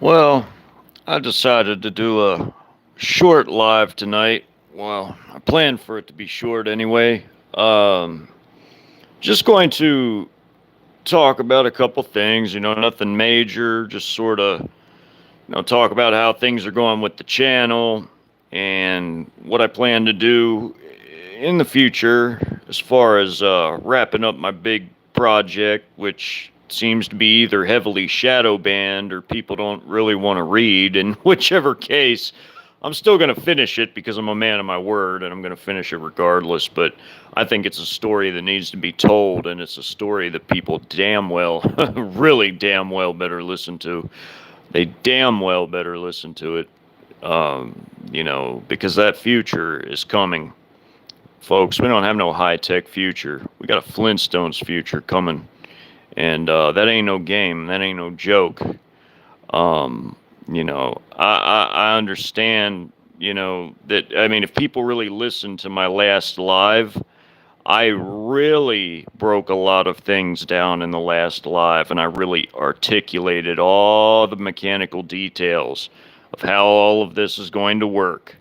Well, I decided to do a short live tonight. Well, I planned for it to be short anyway. Um, just going to talk about a couple things, nothing major, just sort of, talk about how things are going with the channel and what I plan to do in the future as far as wrapping up my big project, which seems to be either heavily shadow banned or people don't really want to read. In whichever case, I'm still going to finish it because I'm a man of my word and I'm going to finish it regardless. But I think it's a story that needs to be told, and it's a story that people damn well, really damn well better listen to. They damn well better listen to it, because that future is coming. Folks, we don't have no high tech future. We got a Flintstones future coming. And that ain't no game. That ain't no joke. I understand, that, I mean, if people really listen to my last live, I really broke a lot of things down in the last live, and I really articulated all the mechanical details of how all of this is going to work.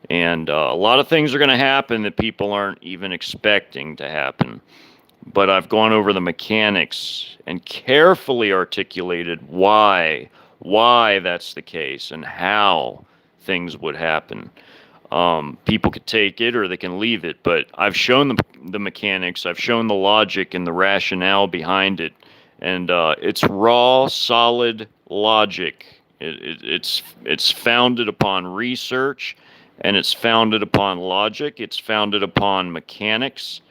And a lot of things are going to happen that people aren't even expecting to happen. But I've gone over the mechanics and carefully articulated why that's the case and how things would happen. People could take it or they can leave it, but I've shown the mechanics, I've shown the logic and the rationale behind it, and it's raw, solid logic. It's founded upon research, and it's founded upon logic. It's founded upon mechanics,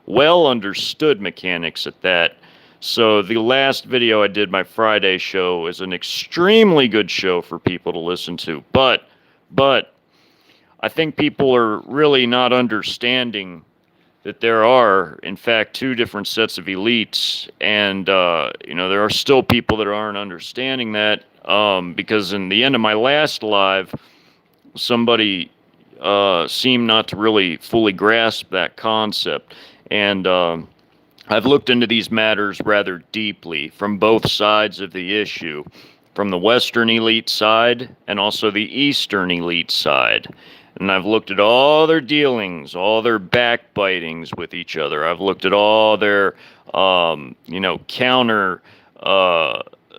well understood mechanics at that. So the last video I did, my Friday show, is an extremely good show for people to listen to, but I think people are really not understanding that there are, in fact, two different sets of elites, and there are still people that aren't understanding that. Because in the end of my last live, somebody seemed not to really fully grasp that concept, and I've looked into these matters rather deeply from both sides of the issue, from the Western elite side and also the Eastern elite side. And I've looked at all their dealings, all their backbitings with each other. I've looked at all their, counter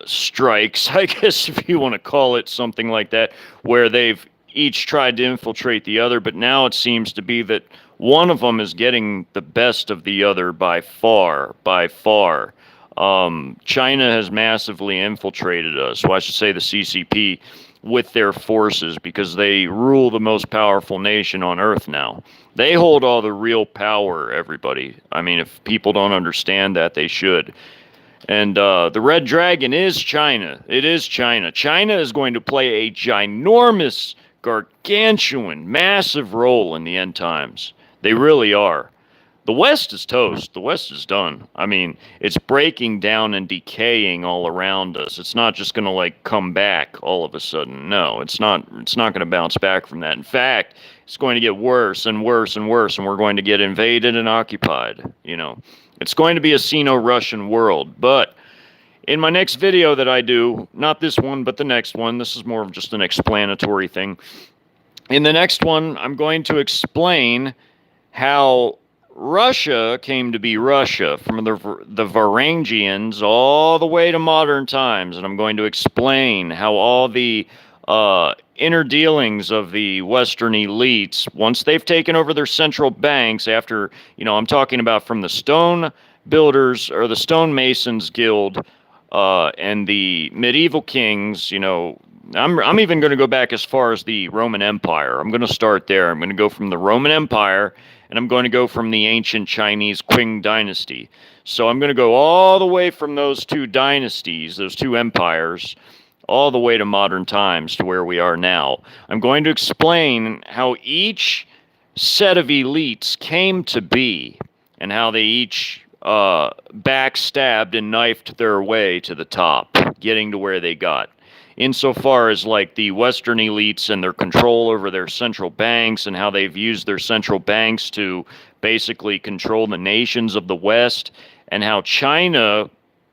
strikes, I guess if you want to call it something like that, where they've each tried to infiltrate the other, but now it seems to be that one of them is getting the best of the other by far, by far. China has massively infiltrated us, well, I should say the CCP, with their forces because they rule the most powerful nation on Earth now. They hold all the real power, everybody. I mean, if people don't understand that, they should. And the Red Dragon is China. It is China. China is going to play a ginormous, gargantuan, massive role in the end times. They really are. The West is toast. The West is done. I mean, it's breaking down and decaying all around us. It's not just going to like come back all of a sudden. No, it's not. It's not going to bounce back from that. In fact, it's going to get worse and worse and worse, and we're going to get invaded and occupied. It's going to be a Sino-Russian world. But in my next video that I do, not this one, but the next one, this is more of just an explanatory thing. In the next one, I'm going to explain how Russia came to be Russia, from the Varangians all the way to modern times, and I'm going to explain how all the inner dealings of the Western elites, once they've taken over their central banks, after, I'm talking about from the Stone Builders or the Stonemasons Guild and the medieval kings, I'm even going to go back as far as the Roman Empire. I'm going to start there. I'm going to go from the Roman Empire, and I'm going to go from the ancient Chinese Qing dynasty. So I'm going to go all the way from those two dynasties, those two empires, all the way to modern times to where we are now. I'm going to explain how each set of elites came to be and how they each backstabbed and knifed their way to the top, getting to where they got. Insofar as like the Western elites and their control over their central banks and how they've used their central banks to basically control the nations of the West, and how China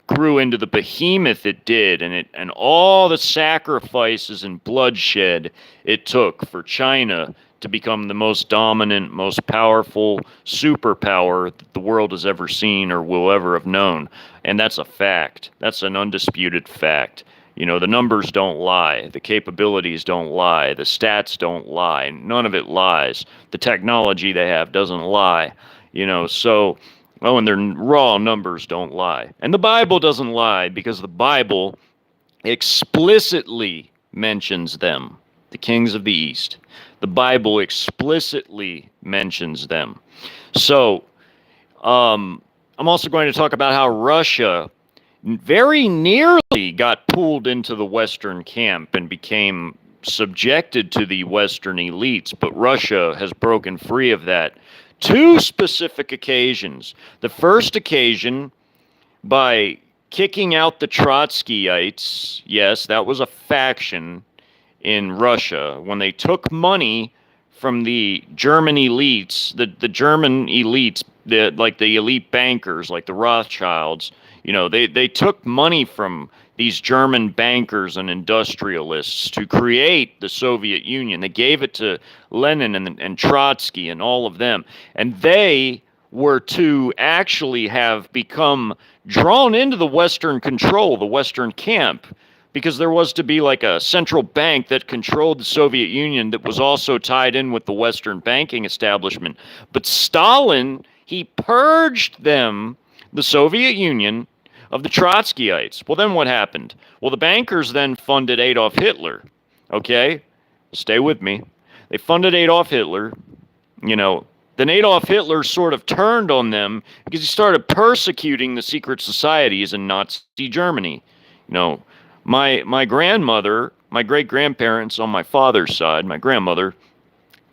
grew into the behemoth it did, and all the sacrifices and bloodshed it took for China to become the most dominant, most powerful superpower that the world has ever seen or will ever have known. And that's a fact. That's an undisputed fact. You know, the numbers don't lie. The capabilities don't lie. The stats don't lie. None of it lies. The technology they have doesn't lie. You know, so, oh, and their raw numbers don't lie. And the Bible doesn't lie because the Bible explicitly mentions them, the kings of the East. The Bible explicitly mentions them. So, I'm also going to talk about how Russia very nearly got pulled into the Western camp and became subjected to the Western elites, but Russia has broken free of that. Two specific occasions. The first occasion, by kicking out the Trotskyites. Yes, that was a faction in Russia. When they took money from the German elites, the German elites, like the elite bankers, like the Rothschilds, you know, they took money from these German bankers and industrialists to create the Soviet Union. They gave it to Lenin and Trotsky and all of them. And they were to actually have become drawn into the Western control, the Western camp, because there was to be like a central bank that controlled the Soviet Union that was also tied in with the Western banking establishment. But Stalin, he purged them, the Soviet Union, of the Trotskyites. Well, then what happened? Well, the bankers then funded Adolf Hitler. Okay? Stay with me. They funded Adolf Hitler. You know, then Adolf Hitler sort of turned on them because he started persecuting the secret societies in Nazi Germany. You know, my grandmother, my great-grandparents on my father's side, my grandmother,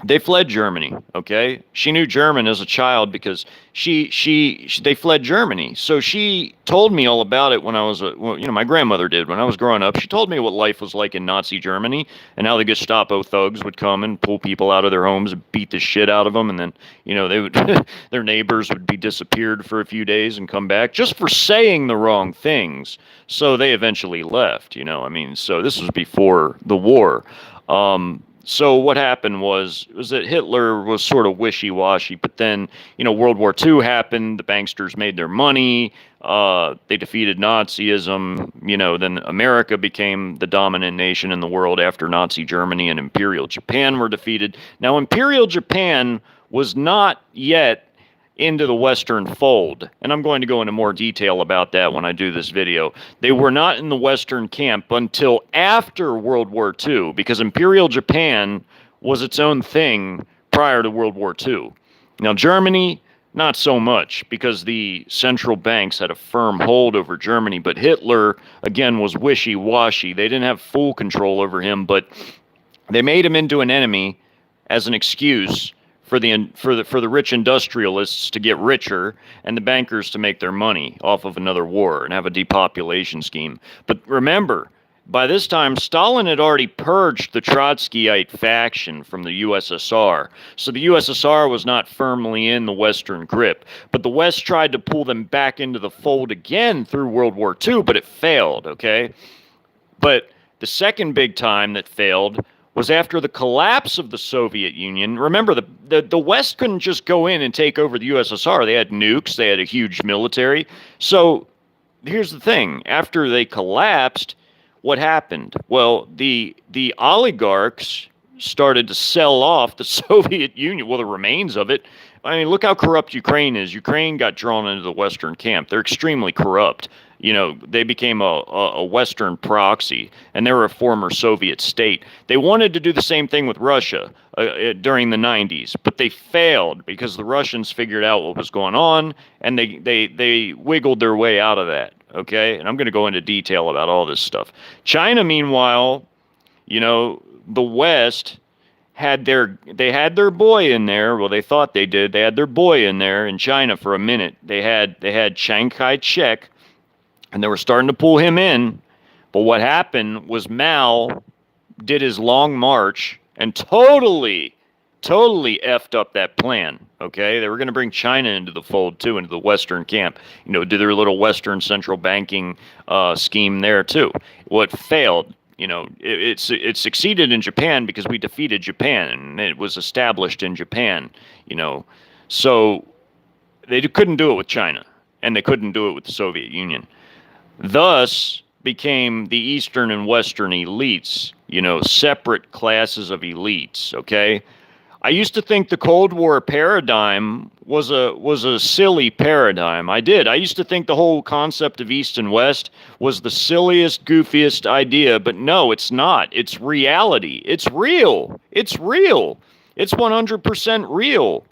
they fled Germany, okay? She knew German as a child because they fled Germany. So she told me all about it when I was, my grandmother did. When I was growing up, she told me what life was like in Nazi Germany and how the Gestapo thugs would come and pull people out of their homes and beat the shit out of them. And then, you know, they would, their neighbors would be disappeared for a few days and come back just for saying the wrong things. So they eventually left, you know, I mean, so this was before the war. So what happened was that Hitler was sort of wishy-washy, but then, you know, World War II happened, the banksters made their money, they defeated Nazism, you know, then America became the dominant nation in the world after Nazi Germany and Imperial Japan were defeated. Now, Imperial Japan was not yet into the Western fold, and I'm going to go into more detail about that when I do this video. They were not in the Western camp until after World War II, because Imperial Japan was its own thing prior to World War II. Now, Germany, not so much, because the central banks had a firm hold over Germany, but Hitler, again, was wishy-washy. They didn't have full control over him, but they made him into an enemy as an excuse for the rich industrialists to get richer and the bankers to make their money off of another war and have a depopulation scheme. But remember, by this time, Stalin had already purged the Trotskyite faction from the USSR. So the USSR was not firmly in the Western grip. But the West tried to pull them back into the fold again through World War II, but it failed, okay? But the second big time that failed was after the collapse of the Soviet Union. Remember, the West couldn't just go in and take over the USSR. They had nukes. They had a huge military. So here's the thing. After they collapsed, what happened? Well, the oligarchs started to sell off the Soviet Union, well, the remains of it. I mean, look how corrupt Ukraine is. Ukraine got drawn into the Western camp. They're extremely corrupt. You know, they became a Western proxy, and they were a former Soviet state. They wanted to do the same thing with Russia during the 90s, but they failed because the Russians figured out what was going on, and they wiggled their way out of that, okay? And I'm going to go into detail about all this stuff. China, meanwhile, you know, the West had their boy in there. Well, they thought they did. They had their boy in there in China for a minute. They had Chiang Kai-shek, and they were starting to pull him in. But what happened was Mao did his long march and totally totally effed up that plan. Okay, they were going to bring China into the fold too, into the Western camp. Do their little Western central banking scheme there too. What failed, it succeeded in Japan because we defeated Japan and it was established in Japan. You know, so they couldn't do it with China and they couldn't do it with the Soviet Union. Thus became the Eastern and Western elites, separate classes of elites. Okay, I used to think the Cold War paradigm was a silly paradigm. I did. I used to think the whole concept of East and West was the silliest, goofiest idea, but no, it's not. It's reality. It's real. It's real. It's 100% real.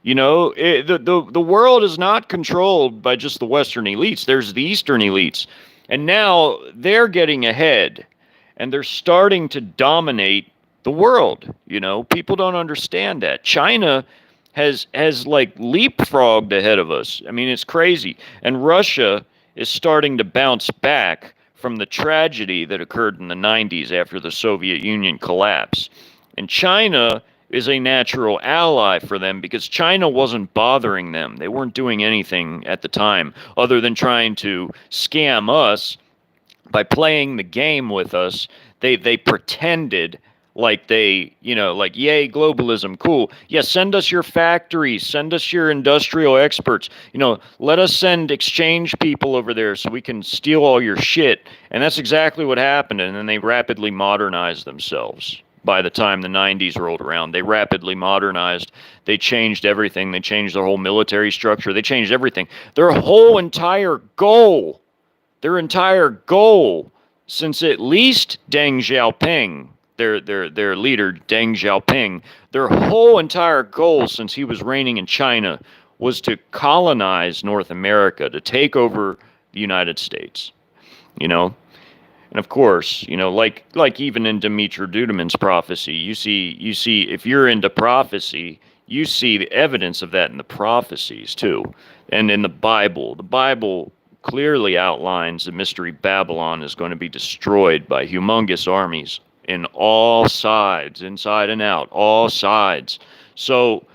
The world is not controlled by just the Western elites. There's the Eastern elites. And now they're getting ahead and they're starting to dominate the world. People don't understand that. China has like leapfrogged ahead of us. I mean, it's crazy. And Russia is starting to bounce back from the tragedy that occurred in the 90s after the Soviet Union collapse. And China is a natural ally for them because China wasn't bothering them. They weren't doing anything at the time other than trying to scam us by playing the game with us. They pretended like like, yay, globalism, cool. Yeah, send us your factories, send us your industrial experts. Let us send exchange people over there so we can steal all your shit. And that's exactly what happened. And then they rapidly modernized themselves. By the time the 90s rolled around, they rapidly modernized. They changed everything. They changed their whole military structure. They changed everything. Their entire goal, since at least Deng Xiaoping, their leader, Deng Xiaoping, their whole entire goal since he was reigning in China was to colonize North America, to take over the United States. And of course, like even in Dimitri Duduman's prophecy, you see if you're into prophecy, you see the evidence of that in the prophecies too. And in the Bible clearly outlines that Mystery Babylon is going to be destroyed by humongous armies in all sides, inside and out, all sides. So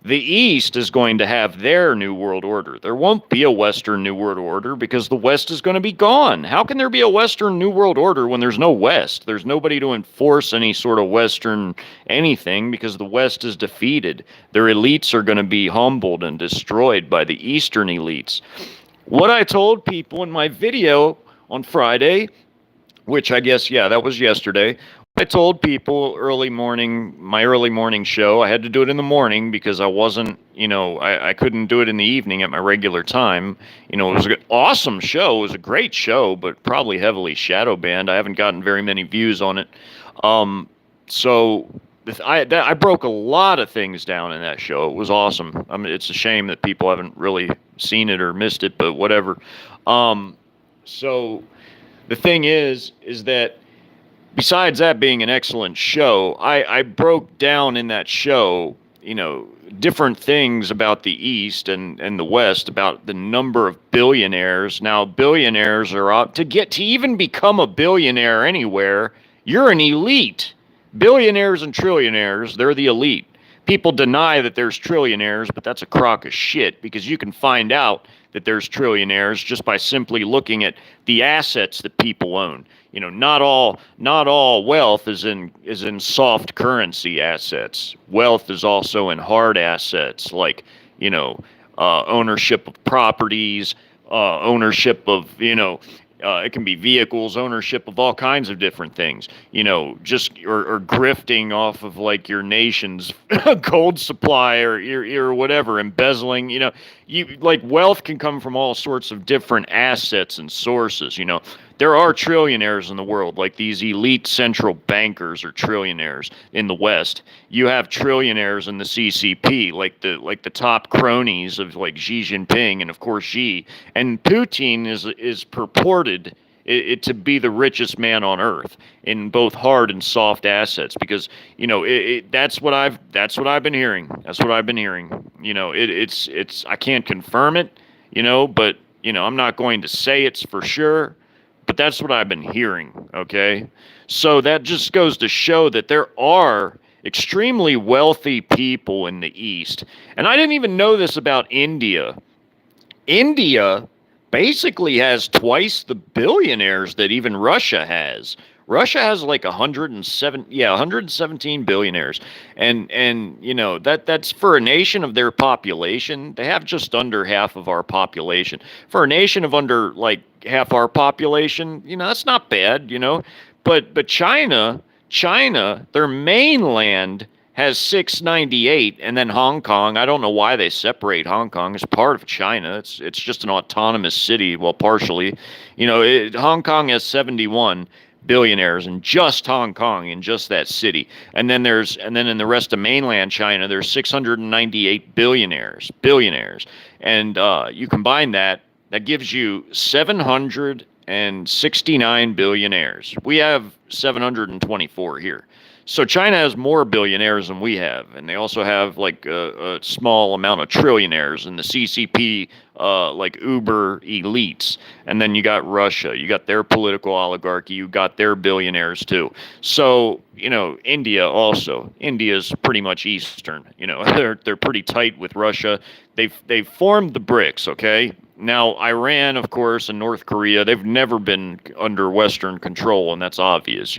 the East is going to have their New World Order. There won't be a Western New World Order because the West is going to be gone. How can there be a Western New World Order when there's no West? There's nobody to enforce any sort of Western anything because the West is defeated. Their elites are going to be humbled and destroyed by the Eastern elites. What I told people in my video on Friday, which I guess, yeah, that was yesterday, I told people my early morning show, I had to do it in the morning because I wasn't, I couldn't do it in the evening at my regular time. It was an awesome show. It was a great show, but probably heavily shadow banned. I haven't gotten very many views on it. So I broke a lot of things down in that show. It was awesome. I mean, it's a shame that people haven't really seen it or missed it, but whatever. So the thing is that besides that being an excellent show, I broke down in that show, different things about the East and the West, about the number of billionaires. Now, billionaires are up to even become a billionaire anywhere. You're an elite. Billionaires and trillionaires, they're the elite. People deny that there's trillionaires, but that's a crock of shit because you can find out that there's trillionaires just by simply looking at the assets that people own. Not all wealth is in soft currency assets. Wealth is also in hard assets like, ownership of properties, ownership of, it can be vehicles, ownership of all kinds of different things, or grifting off of like your nation's gold supply or whatever, embezzling, wealth can come from all sorts of different assets and sources, There are trillionaires in the world, like these elite central bankers are trillionaires in the West. You have trillionaires in the CCP, like the top cronies of like Xi Jinping and of course Xi. And Putin is purported to be the richest man on earth in both hard and soft assets because that's what I've been hearing. That's what I've been hearing. It's I can't confirm it, but I'm not going to say it's for sure. But that's what I've been hearing, okay? So that just goes to show that there are extremely wealthy people in the East. And I didn't even know this about India. India basically has twice the billionaires that even Russia has. Russia has like 117 billionaires. And that's for a nation of their population. They have just under half of our population. For a nation of under like half our population, that's not bad, But China, their mainland has 698, and then Hong Kong. I don't know why they separate Hong Kong as part of China. It's just an autonomous city, well, partially. Hong Kong has 71 billionaires in just Hong Kong, in just that city. And then in the rest of mainland China, there's 698 billionaires. And you combine that gives you 769 billionaires. We have 724 here. So China has more billionaires than we have, and they also have like a small amount of trillionaires in the CCP, like uber elites. And then you got Russia, you got their political oligarchy, you got their billionaires too. So India also. India's pretty much Eastern. They're pretty tight with Russia. They've formed the BRICS. Okay. Now, Iran, of course, and North Korea, they've never been under Western control, and that's obvious.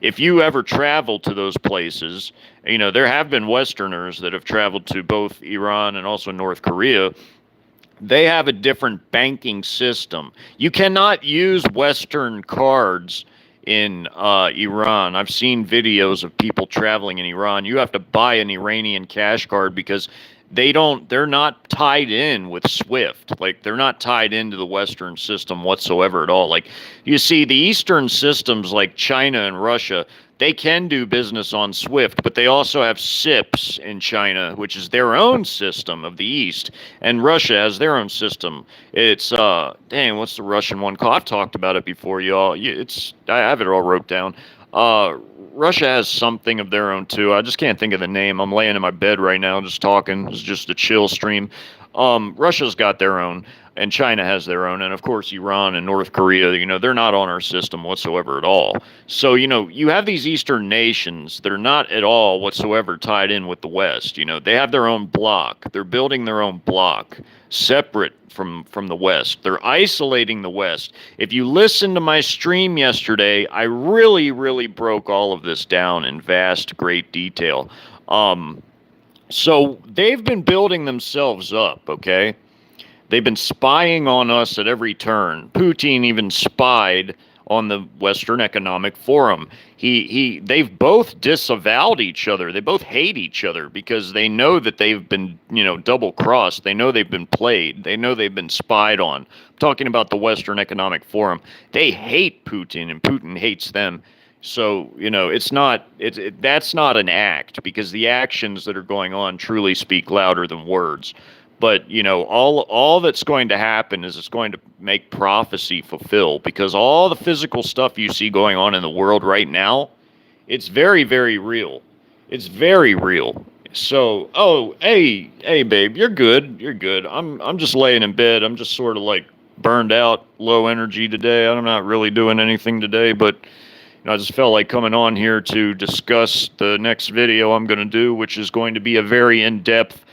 If you ever travel to those places, there have been Westerners that have traveled to both Iran and also North Korea. They have a different banking system. You cannot use Western cards in Iran. I've seen videos of people traveling in Iran. You have to buy an Iranian cash card because they're not tied in with SWIFT. Like, they're not tied into the Western system whatsoever at all. Like, you see, the Eastern systems like China and Russia, they can do business on SWIFT, but they also have SIPS in China, which is their own system of the East, and Russia has their own system. It's what's the Russian one called? I've talked about it before, y'all. I have it all wrote down. Russia has something of their own too. I just can't think of the name. I'm laying in my bed right now, just talking. It's just a chill stream. Russia's got their own, and China has their own, and of course Iran and North Korea. They're not on our system whatsoever at all. So you have these Eastern nations that are not at all whatsoever tied in with the West. They have their own bloc. They're building their own bloc, separate from the West. They're isolating the West. If you listen to my stream yesterday, I really, really broke all of this down in vast, great detail. So they've been building themselves up, okay? They've been spying on us at every turn. Putin even spied on the Western Economic Forum. They've both disavowed each other. They both hate each other because they know that they've been, double crossed. They know they've been played. They know they've been spied on. I'm talking about the Western Economic Forum. They hate Putin, and Putin hates them. So, that's not an act, because the actions that are going on truly speak louder than words. But, all that's going to happen is it's going to make prophecy fulfill, because all the physical stuff you see going on in the world right now, it's very, very real. It's very real. So, hey, babe, you're good. You're good. I'm just laying in bed. I'm just sort of like burned out, low energy today. I'm not really doing anything today, but I just felt like coming on here to discuss the next video I'm going to do, which is going to be a very in-depth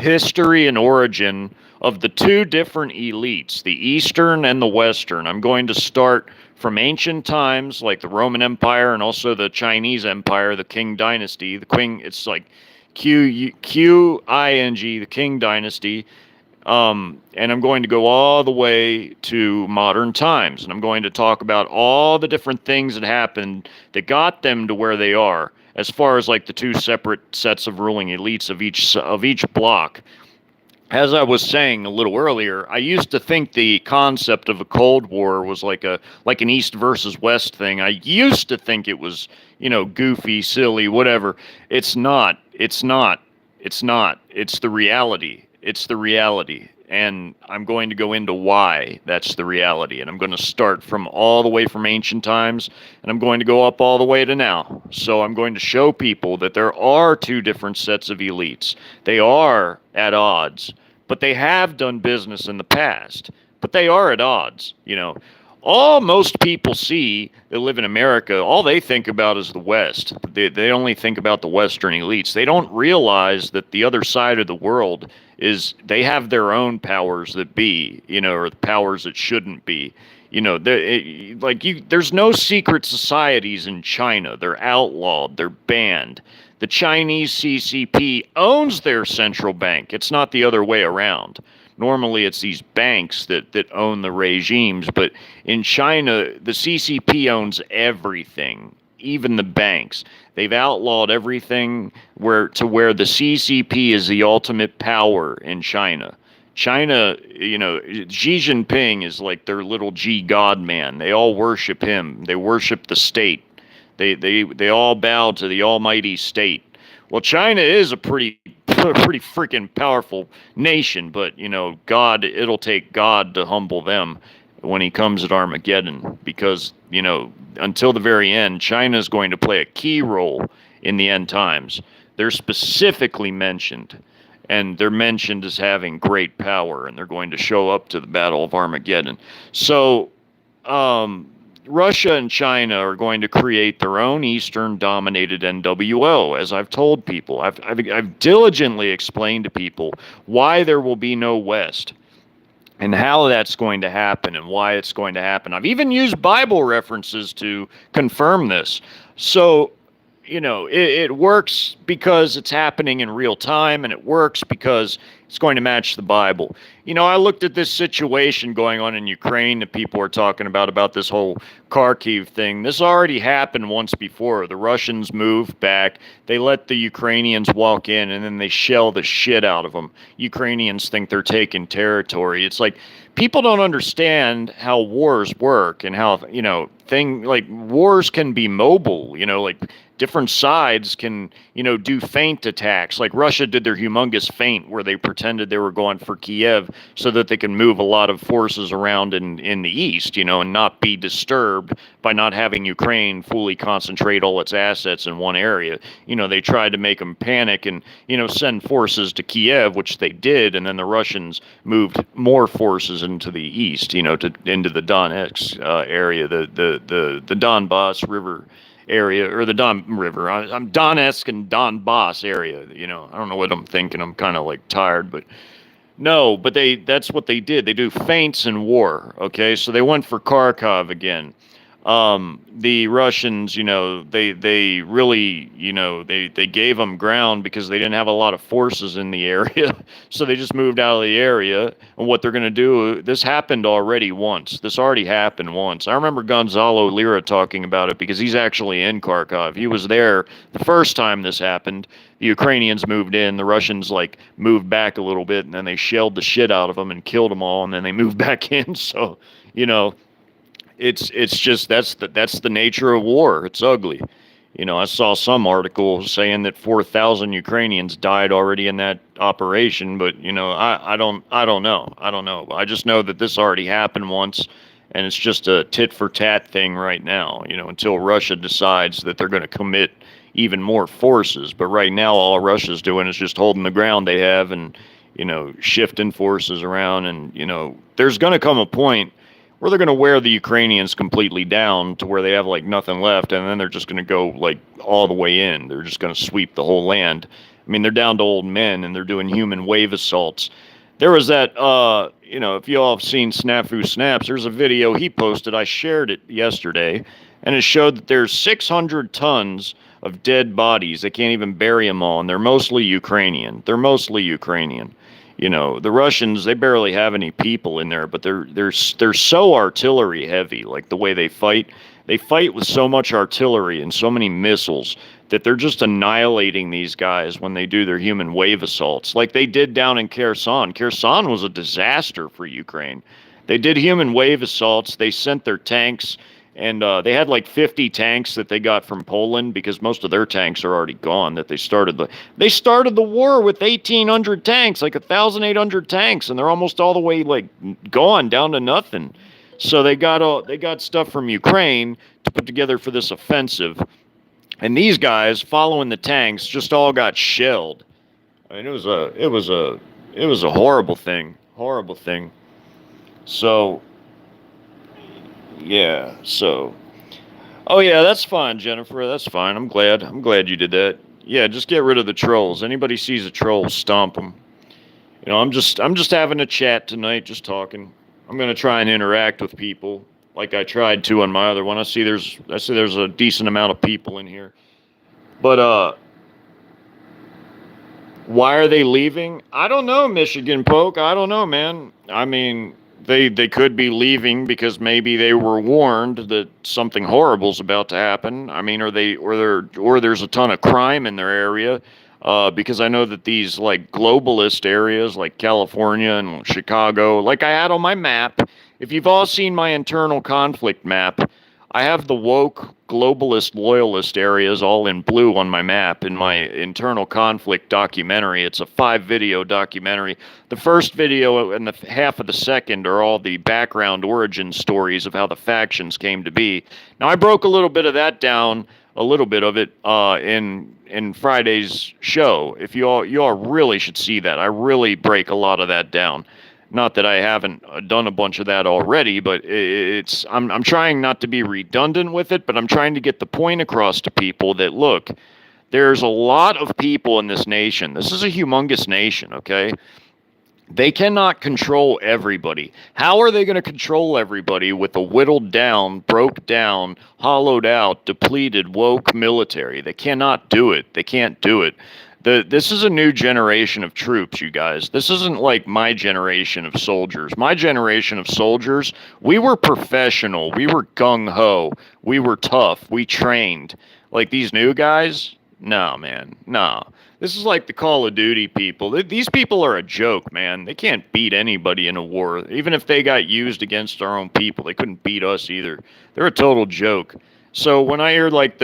history and origin of the two different elites, the Eastern and the Western. I'm going to start from ancient times, like the Roman Empire and also the Chinese Empire, the Qing Dynasty. It's like Qing, the Qing Dynasty. And I'm going to go all the way to modern times, and I'm going to talk about all the different things that happened that got them to where they are, as far as like the two separate sets of ruling elites of each bloc. As I was saying a little earlier, I used to think the concept of a Cold War was like an East versus West thing. I used to think it was, goofy, silly, whatever. It's not. It's not. It's not. It's the reality. It's the reality. And I'm going to go into why that's the reality. And I'm going to start from all the way from ancient times, and I'm going to go up all the way to now. So I'm going to show people that there are two different sets of elites. They are at odds, but they have done business in the past. But they are at odds. all most people see that live in America, all they think about is the West. They only think about the Western elites. They don't realize that the other side of the world is they have their own powers that be, or the powers that shouldn't be. There's no secret societies in China. They're outlawed. They're banned. The Chinese CCP owns their central bank. It's not the other way around. Normally, it's these banks that own the regimes, but in China, the CCP owns everything, even the banks. They've outlawed everything where the CCP is the ultimate power in China. China, Xi Jinping is like their little G God man. They all worship him. They worship the state. They all bow to the almighty state. Well, China is a pretty freaking powerful nation, but God, it'll take God to humble them when he comes at Armageddon, because until the very end, China is going to play a key role in the end times. They're specifically mentioned, and they're mentioned as having great power, and they're going to show up to the Battle of Armageddon. So, Russia and China are going to create their own Eastern-dominated NWO, as I've told people. I've diligently explained to people why there will be no West and how that's going to happen and why it's going to happen. I've even used Bible references to confirm this. So, it works because it's happening in real time, and it works because it's going to match the Bible. I looked at this situation going on in Ukraine that people are talking about this whole Kharkiv thing. This already happened once before. The Russians moved back. They let the Ukrainians walk in, and then they shell the shit out of them. Ukrainians think they're taking territory. It's like people don't understand how wars work and how, wars can be mobile, different sides can, do feint attacks. Like Russia did their humongous feint where they pretended they were going for Kiev so that they can move a lot of forces around in the east, and not be disturbed by not having Ukraine fully concentrate all its assets in one area. They tried to make them panic and, send forces to Kiev, which they did, and then the Russians moved more forces into the east, into the Donetsk area, the Donbass River area, or the Don River. I'm Donetsk and Donbass area. I don't know what I'm thinking. I'm kind of like tired, but no, but that's what they did. They do feints in war. Okay. So they went for Kharkov again. The Russians, they really, they gave them ground because they didn't have a lot of forces in the area. So they just moved out of the area. And what they're going to do, this happened already once. This already happened once. I remember Gonzalo Lira talking about it because he's actually in Kharkov. He was there the first time this happened. The Ukrainians moved in, the Russians moved back a little bit, and then they shelled the shit out of them and killed them all, and then they moved back in. So, it's just that's the nature of war. It's ugly. I saw some article saying that 4,000 Ukrainians died already in that operation, but I don't know. I don't know. I just know that this already happened once, and it's just a tit for tat thing right now. Until Russia decides that they're going to commit even more forces. But right now, all Russia's doing is just holding the ground they have and shifting forces around, and there's going to come a point where they're going to wear the Ukrainians completely down to where they have nothing left, and then they're just going to go all the way in. They're just going to sweep the whole land. I mean, they're down to old men, and they're doing human wave assaults. There was that, if you all have seen Snafu Snaps, there's a video he posted. I shared it yesterday, and it showed that there's 600 tons of dead bodies. They can't even bury them all, and they're mostly Ukrainian. The Russians, they barely have any people in there, but they're so artillery heavy, like the way they fight. They fight with so much artillery and so many missiles that they're just annihilating these guys when they do their human wave assaults, like they did down in Kherson. Kherson was a disaster for Ukraine. They did human wave assaults. They sent their tanks. And they had 50 tanks that they got from Poland because most of their tanks are already gone. They started the war with 1,800 tanks, 1,800 tanks, and they're almost all the way gone down to nothing. So they got stuff from Ukraine to put together for this offensive, and these guys following the tanks just all got shelled. I mean, it was a horrible thing. So. Yeah. So. Oh yeah, that's fine, Jennifer. That's fine. I'm glad. I'm glad you did that. Yeah, just get rid of the trolls. Anybody sees a troll, stomp them. I'm just having a chat tonight, just talking. I'm gonna try and interact with people like I tried to on my other one. I see there's a decent amount of people in here. But why are they leaving? I don't know, Michigan Poke. I don't know, man. I mean, they could be leaving because maybe they were warned that something horrible's about to happen. I mean, or there's a ton of crime in their area. Because I know that these like globalist areas like California and Chicago, like I had on my map, if you've all seen my internal conflict map, I have the woke, globalist, loyalist areas all in blue on my map in my internal conflict documentary. It's a 5 video documentary. The first video and the half of the second are all the background origin stories of how the factions came to be. Now, I broke a little bit of that down, a little bit of it, in Friday's show. If you all really should see that. I really break a lot of that down. Not that I haven't done a bunch of that already, but it's I'm trying not to be redundant with it, but I'm trying to get the point across to people that look, there's a lot of people in this nation. This is a humongous nation, okay? They cannot control everybody. How are they going to control everybody with a whittled down, broke down, hollowed out, depleted, woke military? They cannot do it. They can't do it. This is a new generation of troops, you guys. This isn't like my generation of soldiers. My generation of soldiers, we were professional. We were gung ho. We were tough. We trained. Like these new guys, no, man, no. This is like the Call of Duty people. These people are a joke, man. They can't beat anybody in a war. Even if they got used against our own people, they couldn't beat us either. They're a total joke. So when I hear like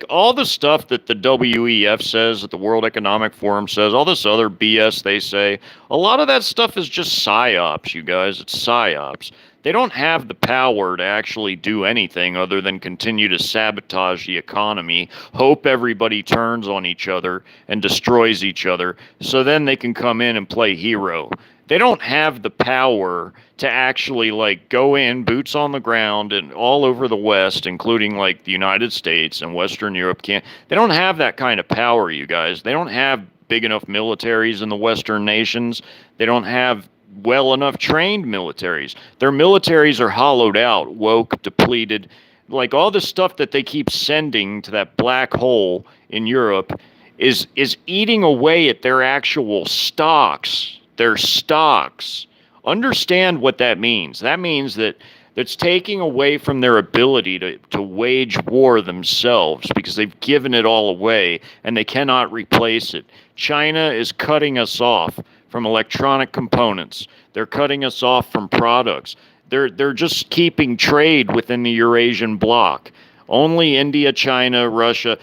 all the stuff that the WEF says, that the World Economic Forum says, all this other BS they say, a lot of that stuff is just psyops, you guys. It's psyops. They don't have the power to actually do anything other than continue to sabotage the economy, hope everybody turns on each other and destroys each other, so then they can come in and play hero. They don't have the power to actually like go in boots on the ground and all over the West, including like the United States and Western Europe. Can't They don't have that kind of power, you guys. They don't have big enough militaries in the Western nations. They don't have well enough trained militaries. Their militaries are hollowed out, woke, depleted. Like all the stuff that they keep sending to that black hole in Europe is eating away at their actual stocks. Their stocks. Understand what that means. That means that that's taking away from their ability to wage war themselves because they've given it all away and they cannot replace it. China is cutting us off from electronic components. They're cutting us off from products. They're just keeping trade within the Eurasian bloc. Only India, China, Russia,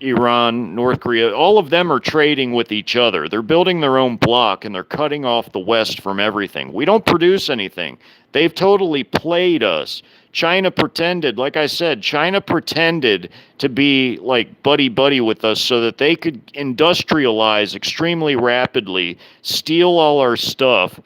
Iran, North Korea, all of them are trading with each other. They're building their own bloc and they're cutting off the West from everything. We don't produce anything. They've totally played us. China pretended, like I said, China pretended to be like buddy buddy with us so that they could industrialize extremely rapidly, steal all our stuff,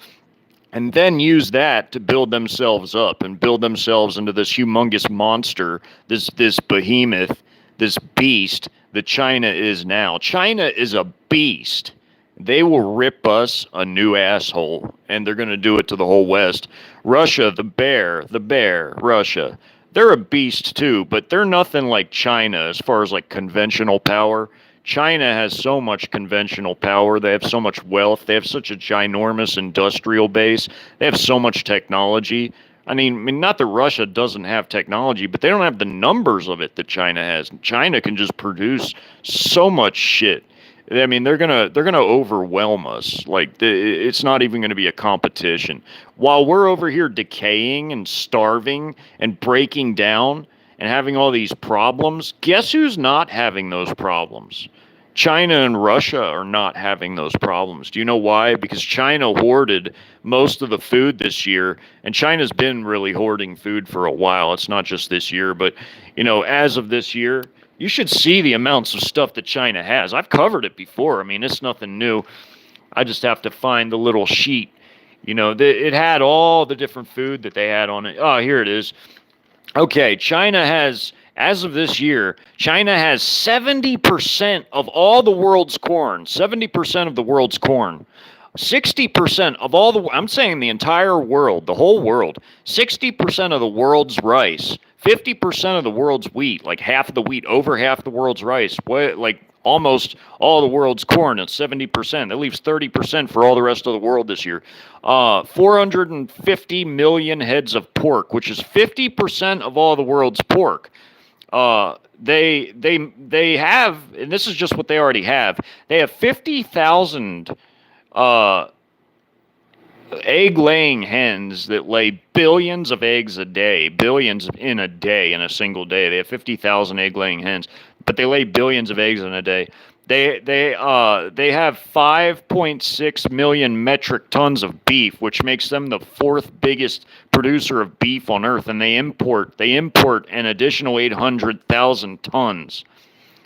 and then use that to build themselves up and build themselves into this humongous monster, this behemoth, this beast that China is now. China is a beast. They will rip us a new asshole, and they're going to do it to the whole West. Russia, the bear, Russia. They're a beast too, but they're nothing like China as far as like conventional power. China has so much conventional power. They have so much wealth. They have such a ginormous industrial base. They have so much technology. I mean, not that Russia doesn't have technology, but they don't have the numbers of it that China has. China can just produce so much shit. I mean, they're gonna overwhelm us. Like it's not even gonna be a competition. While we're over here decaying and starving and breaking down and having all these problems, guess who's not having those problems? China and Russia are not having those problems. Do you know why? Because China hoarded most of the food this year, and China's been really hoarding food for a while. It's not just this year, but as of this year, you should see the amounts of stuff that China has. I've covered it before. I mean, it's nothing new. I just have to find the little sheet. It had all the different food that they had on it. Oh, here it is. Okay, China has, as of this year, China has 70% of all the world's corn, 70% of the world's corn. 60% of all the, I'm saying the entire world, the whole world, 60% of the world's rice, 50% of the world's wheat, like half of the wheat, over half the world's rice, like almost all the world's corn at 70%. That leaves 30% for all the rest of the world this year. 450 million heads of pork, which is 50% of all the world's pork. They have, and this is just what they already have. They have 50,000 uh, egg-laying hens that lay billions of eggs a day, billions in a day, in a single day. They have 50,000 egg-laying hens, but they lay billions of eggs in a day. They have 5.6 million metric tons of beef, which makes them the fourth biggest producer of beef on earth, and they import an additional 800,000 tons.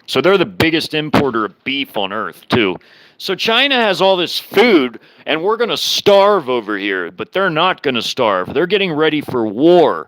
So they're the biggest importer of beef on earth, too. So China has all this food, and we're going to starve over here, but they're not going to starve. They're getting ready for war.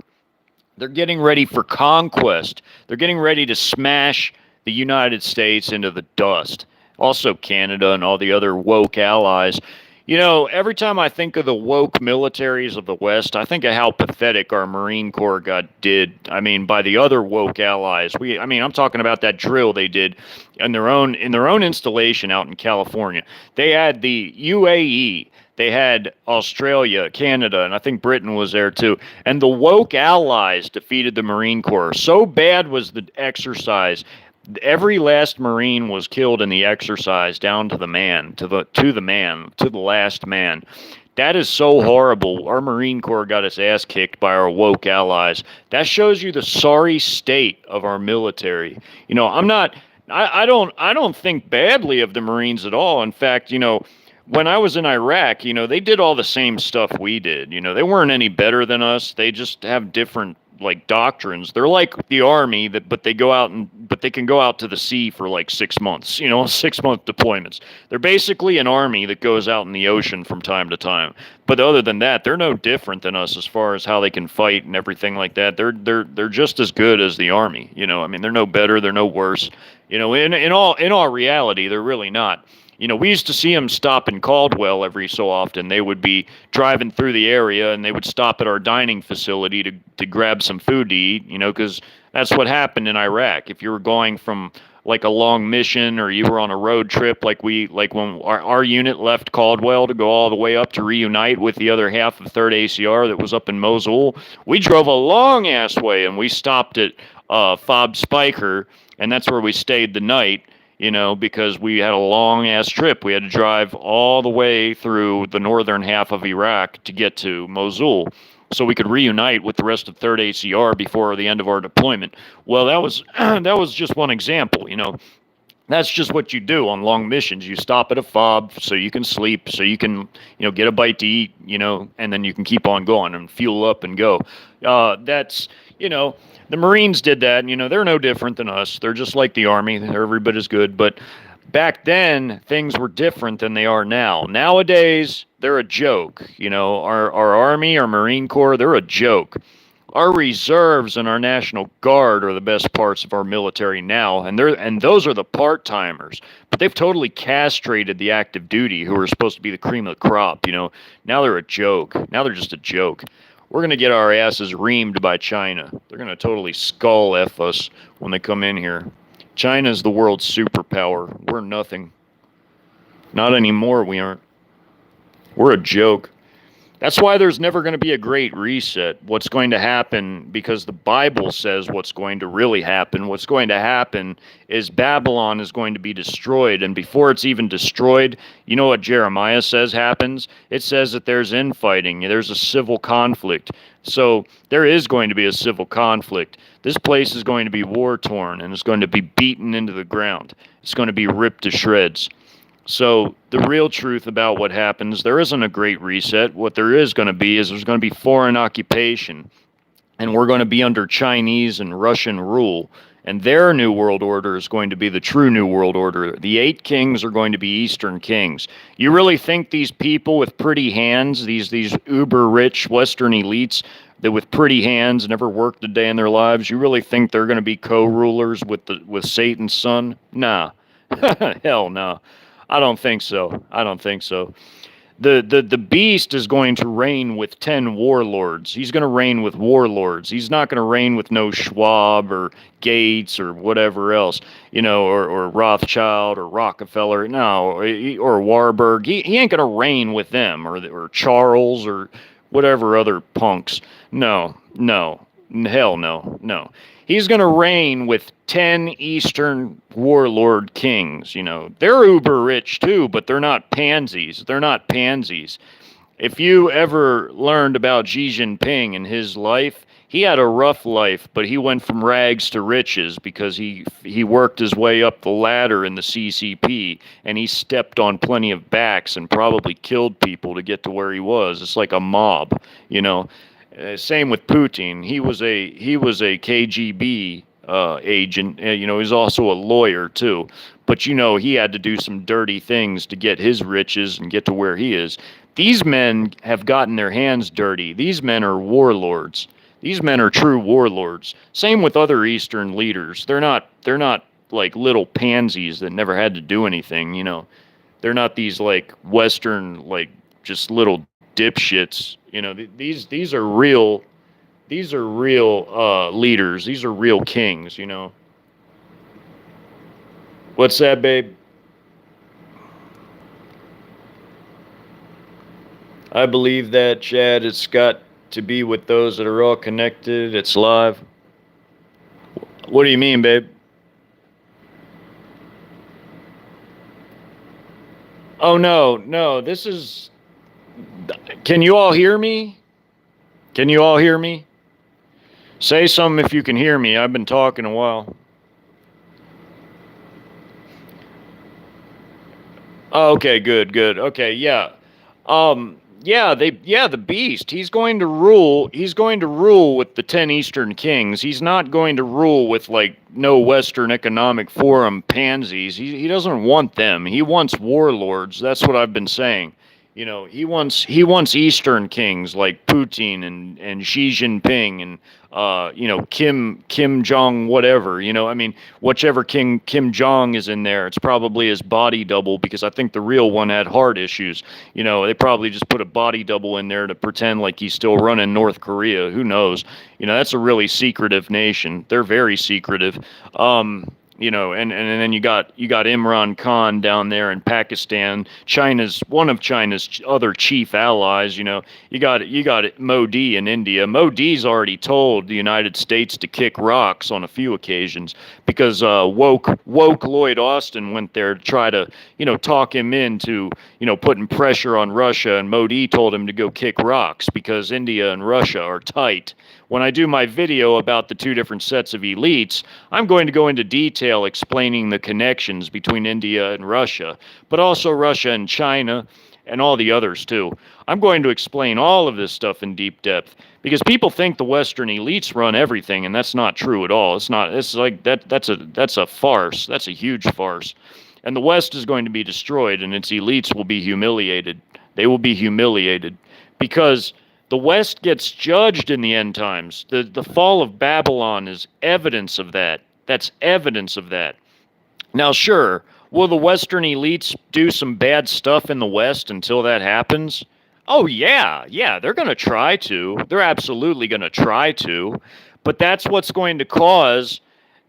They're getting ready for conquest. They're getting ready to smash the United States into the dust. Also, Canada and all the other woke allies. You know, every time I think of the woke militaries of the West, I think of how pathetic our Marine Corps did. I mean, by the other woke allies. I'm talking about that drill they did in their own installation out in California. They had the UAE, they had Australia, Canada, and I think Britain was there too. And the woke allies defeated the Marine Corps. So bad was the exercise. Every last Marine was killed in the exercise, down to the man, to the last man. That is so horrible. Our Marine Corps got its ass kicked by our woke allies. That shows you the sorry state of our military. You know, I don't think badly of the Marines at all. In fact, when I was in Iraq, they did all the same stuff we did. They weren't any better than us. They just have different like doctrines. They're like the army but they can go out to the sea for like 6 months, 6 month deployments. They're basically an army that goes out in the ocean from time to time. But other than that, they're no different than us as far as how they can fight and everything like that. They're just as good as the army. They're no better, they're no worse. In all reality, they're really not. We used to see them stop in Caldwell every so often. They would be driving through the area and they would stop at our dining facility to grab some food to eat, because that's what happened in Iraq. If you were going from like a long mission or you were on a road trip like when our unit left Caldwell to go all the way up to reunite with the other half of 3rd ACR that was up in Mosul, we drove a long ass way and we stopped at Fob Spiker, and that's where we stayed the night. Because we had a long ass trip. We had to drive all the way through the northern half of Iraq to get to Mosul so we could reunite with the rest of 3rd ACR before the end of our deployment. Well, that was that was just one example. That's just what you do on long missions. You stop at a fob so you can sleep, so you can, get a bite to eat, and then you can keep on going and fuel up and go. That's, the Marines did that, and, they're no different than us. They're just like the Army. They're every bit as good. But back then, things were different than they are now. Nowadays, they're a joke. Our Army, our Marine Corps, they're a joke. Our reserves and our National Guard are the best parts of our military now, and those are the part-timers. But they've totally castrated the active duty, who are supposed to be the cream of the crop. Now they're a joke. Now they're just a joke. We're going to get our asses reamed by China. They're going to totally skull F us when they come in here. China's the world's superpower. We're nothing. Not anymore, we aren't. We're a joke. That's why there's never going to be a great reset. What's going to happen, because the Bible says what's going to really happen, what's going to happen is Babylon is going to be destroyed. And before it's even destroyed, you know what Jeremiah says happens? It says that there's infighting, there's a civil conflict. So there is going to be a civil conflict. This place is going to be war-torn, and it's going to be beaten into the ground. It's going to be ripped to shreds. So the real truth about what happens, there isn't a great reset. What there is going to be is there's going to be foreign occupation, and we're going to be under Chinese and Russian rule. And their new world order is going to be the true new world order. The 8 kings are going to be Eastern kings. You really think these people with pretty hands, these uber rich Western elites, that with pretty hands never worked a day in their lives. You really think they're going to be co-rulers with Satan's son? Nah, hell no. I don't think so. I don't think so. The beast is going to reign with 10 warlords. He's going to reign with warlords. He's not going to reign with no Schwab or Gates or whatever else, or Rothschild or Rockefeller. No, or Warburg. He ain't going to reign with them or Charles or whatever other punks. No, no, hell no, no. He's going to reign with 10 Eastern warlord kings. They're uber rich too, but they're not pansies. They're not pansies. If you ever learned about Xi Jinping and his life, he had a rough life, but he went from rags to riches because he worked his way up the ladder in the CCP, and he stepped on plenty of backs and probably killed people to get to where he was. It's like a mob, same with Putin. He was a KGB agent. He's also a lawyer too. But he had to do some dirty things to get his riches and get to where he is. These men have gotten their hands dirty. These men are warlords. These men are true warlords. Same with other Eastern leaders. They're not like little pansies that never had to do anything. They're not these like Western just little dipshits. These are real. These are real leaders. These are real kings. What's that, babe? I believe that, Chad. It's got to be with those that are all connected. It's live. What do you mean, babe? Oh no, no. This is. Can you all hear me? Can you all hear me? Say something if you can hear me. I've been talking a while. Oh, okay, good, good. Okay, yeah. The beast. He's going to rule with the 10 Eastern kings. He's not going to rule with like no Western Economic Forum pansies. He doesn't want them. He wants warlords. That's what I've been saying. He wants Eastern kings like Putin and Xi Jinping and Kim Jong whatever. I mean, whichever King Kim Jong is in there, it's probably his body double because I think the real one had heart issues. They probably just put a body double in there to pretend like he's still running North Korea. Who knows? That's a really secretive nation. They're very secretive. And then you got Imran Khan down there in Pakistan. China's one of China's other chief allies. You got Modi in India. Modi's already told the United States to kick rocks on a few occasions because woke Lloyd Austin went there to try to talk him into putting pressure on Russia, and Modi told him to go kick rocks because India and Russia are tight. When I do my video about the two different sets of elites, I'm going to go into detail explaining the connections between India and Russia, but also Russia and China and all the others too. I'm going to explain all of this stuff in deep depth because people think the Western elites run everything, and that's not true at all. It's not. It's like that. That's a farce. That's a huge farce. And the West is going to be destroyed, and its elites will be humiliated. They will be humiliated because the West gets judged in the end times. The fall of Babylon is evidence of that. That's evidence of that. Now, sure, will the Western elites do some bad stuff in the West until that happens? Oh, yeah, they're going to try to. They're absolutely going to try to. But that's what's going to cause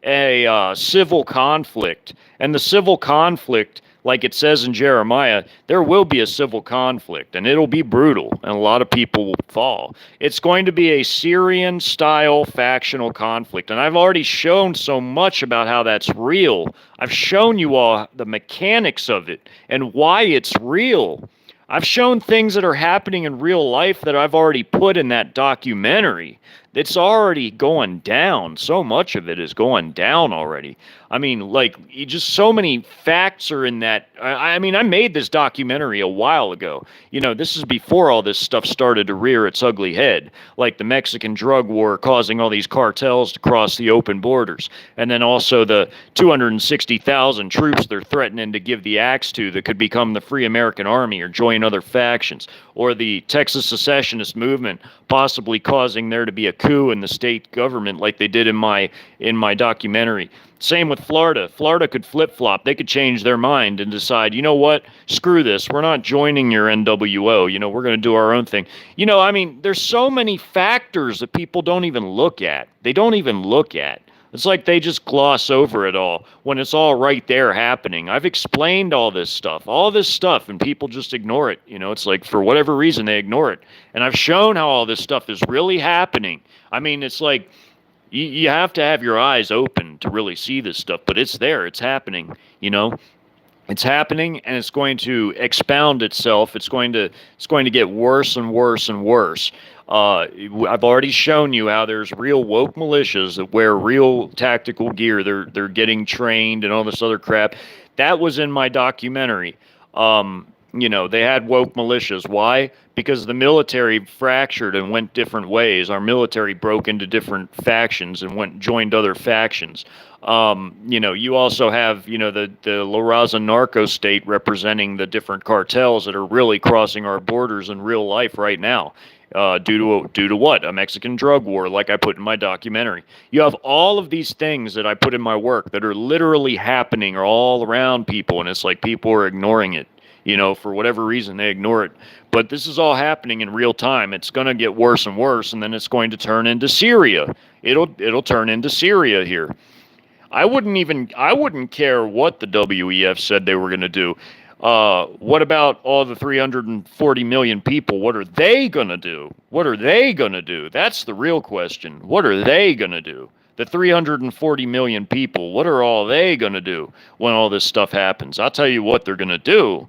a civil conflict. And the civil conflict, like it says in Jeremiah, there will be a civil conflict, and it'll be brutal, and a lot of people will fall. It's going to be a Syrian-style factional conflict, and I've already shown so much about how that's real. I've shown you all the mechanics of it and why it's real. I've shown things that are happening in real life that I've already put in that documentary. It's already going down. So much of it is going down already. I mean, like, just so many facts are in that. I mean, I made this documentary a while ago. This is before all this stuff started to rear its ugly head, like the Mexican drug war causing all these cartels to cross the open borders. And then also the 260,000 troops they're threatening to give the axe to that could become the Free American Army or join other factions. Or the Texas secessionist movement possibly causing there to be a coup in the state government like they did in my documentary. Same with Florida. Florida could flip-flop. They could change their mind and decide, you know what? Screw this. We're not joining your NWO. We're going to do our own thing. I mean, there's so many factors that people don't even look at. They don't even look at. It's like they just gloss over it all when it's all right there happening. I've explained all this stuff, and people just ignore it. It's like for whatever reason they ignore it. And I've shown how all this stuff is really happening. I mean, it's like you have to have your eyes open to really see this stuff, but it's there. It's happening, It's happening, and it's going to expound itself. It's going to get worse and worse and worse. I've already shown you how there's real woke militias that wear real tactical gear. They're getting trained and all this other crap. That was in my documentary. They had woke militias. Why? Because the military fractured and went different ways. Our military broke into different factions and joined other factions. You also have, the La Raza narco state representing the different cartels that are really crossing our borders in real life right now. Due to what? A Mexican drug war, like I put in my documentary. You have all of these things that I put in my work that are literally happening all around people, and it's like people are ignoring it. For whatever reason, they ignore it. But this is all happening in real time. It's going to get worse and worse, and then it's going to turn into Syria. It'll turn into Syria here. I wouldn't care what the WEF said they were going to do. What about all the 340 million people? What are they going to do? What are they going to do? That's the real question. What are they going to do? The 340 million people, what are all they going to do when all this stuff happens? I'll tell you what they're going to do.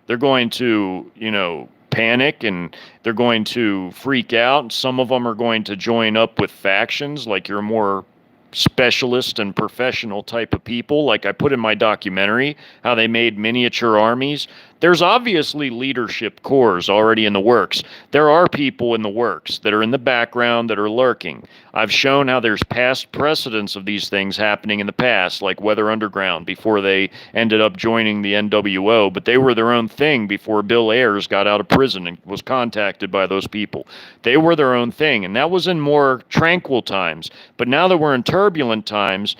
They're going to, panic, and they're going to freak out. Some of them are going to join up with factions, like your more specialist and professional type of people, like I put in my documentary, how they made miniature armies. There's obviously leadership corps already in the works. There are people in the works that are in the background that are lurking. I've shown how there's past precedents of these things happening in the past, like Weather Underground, before they ended up joining the NWO, but they were their own thing before Bill Ayers got out of prison and was contacted by those people. They were their own thing, and that was in more tranquil times. But now that we're in turbulent times,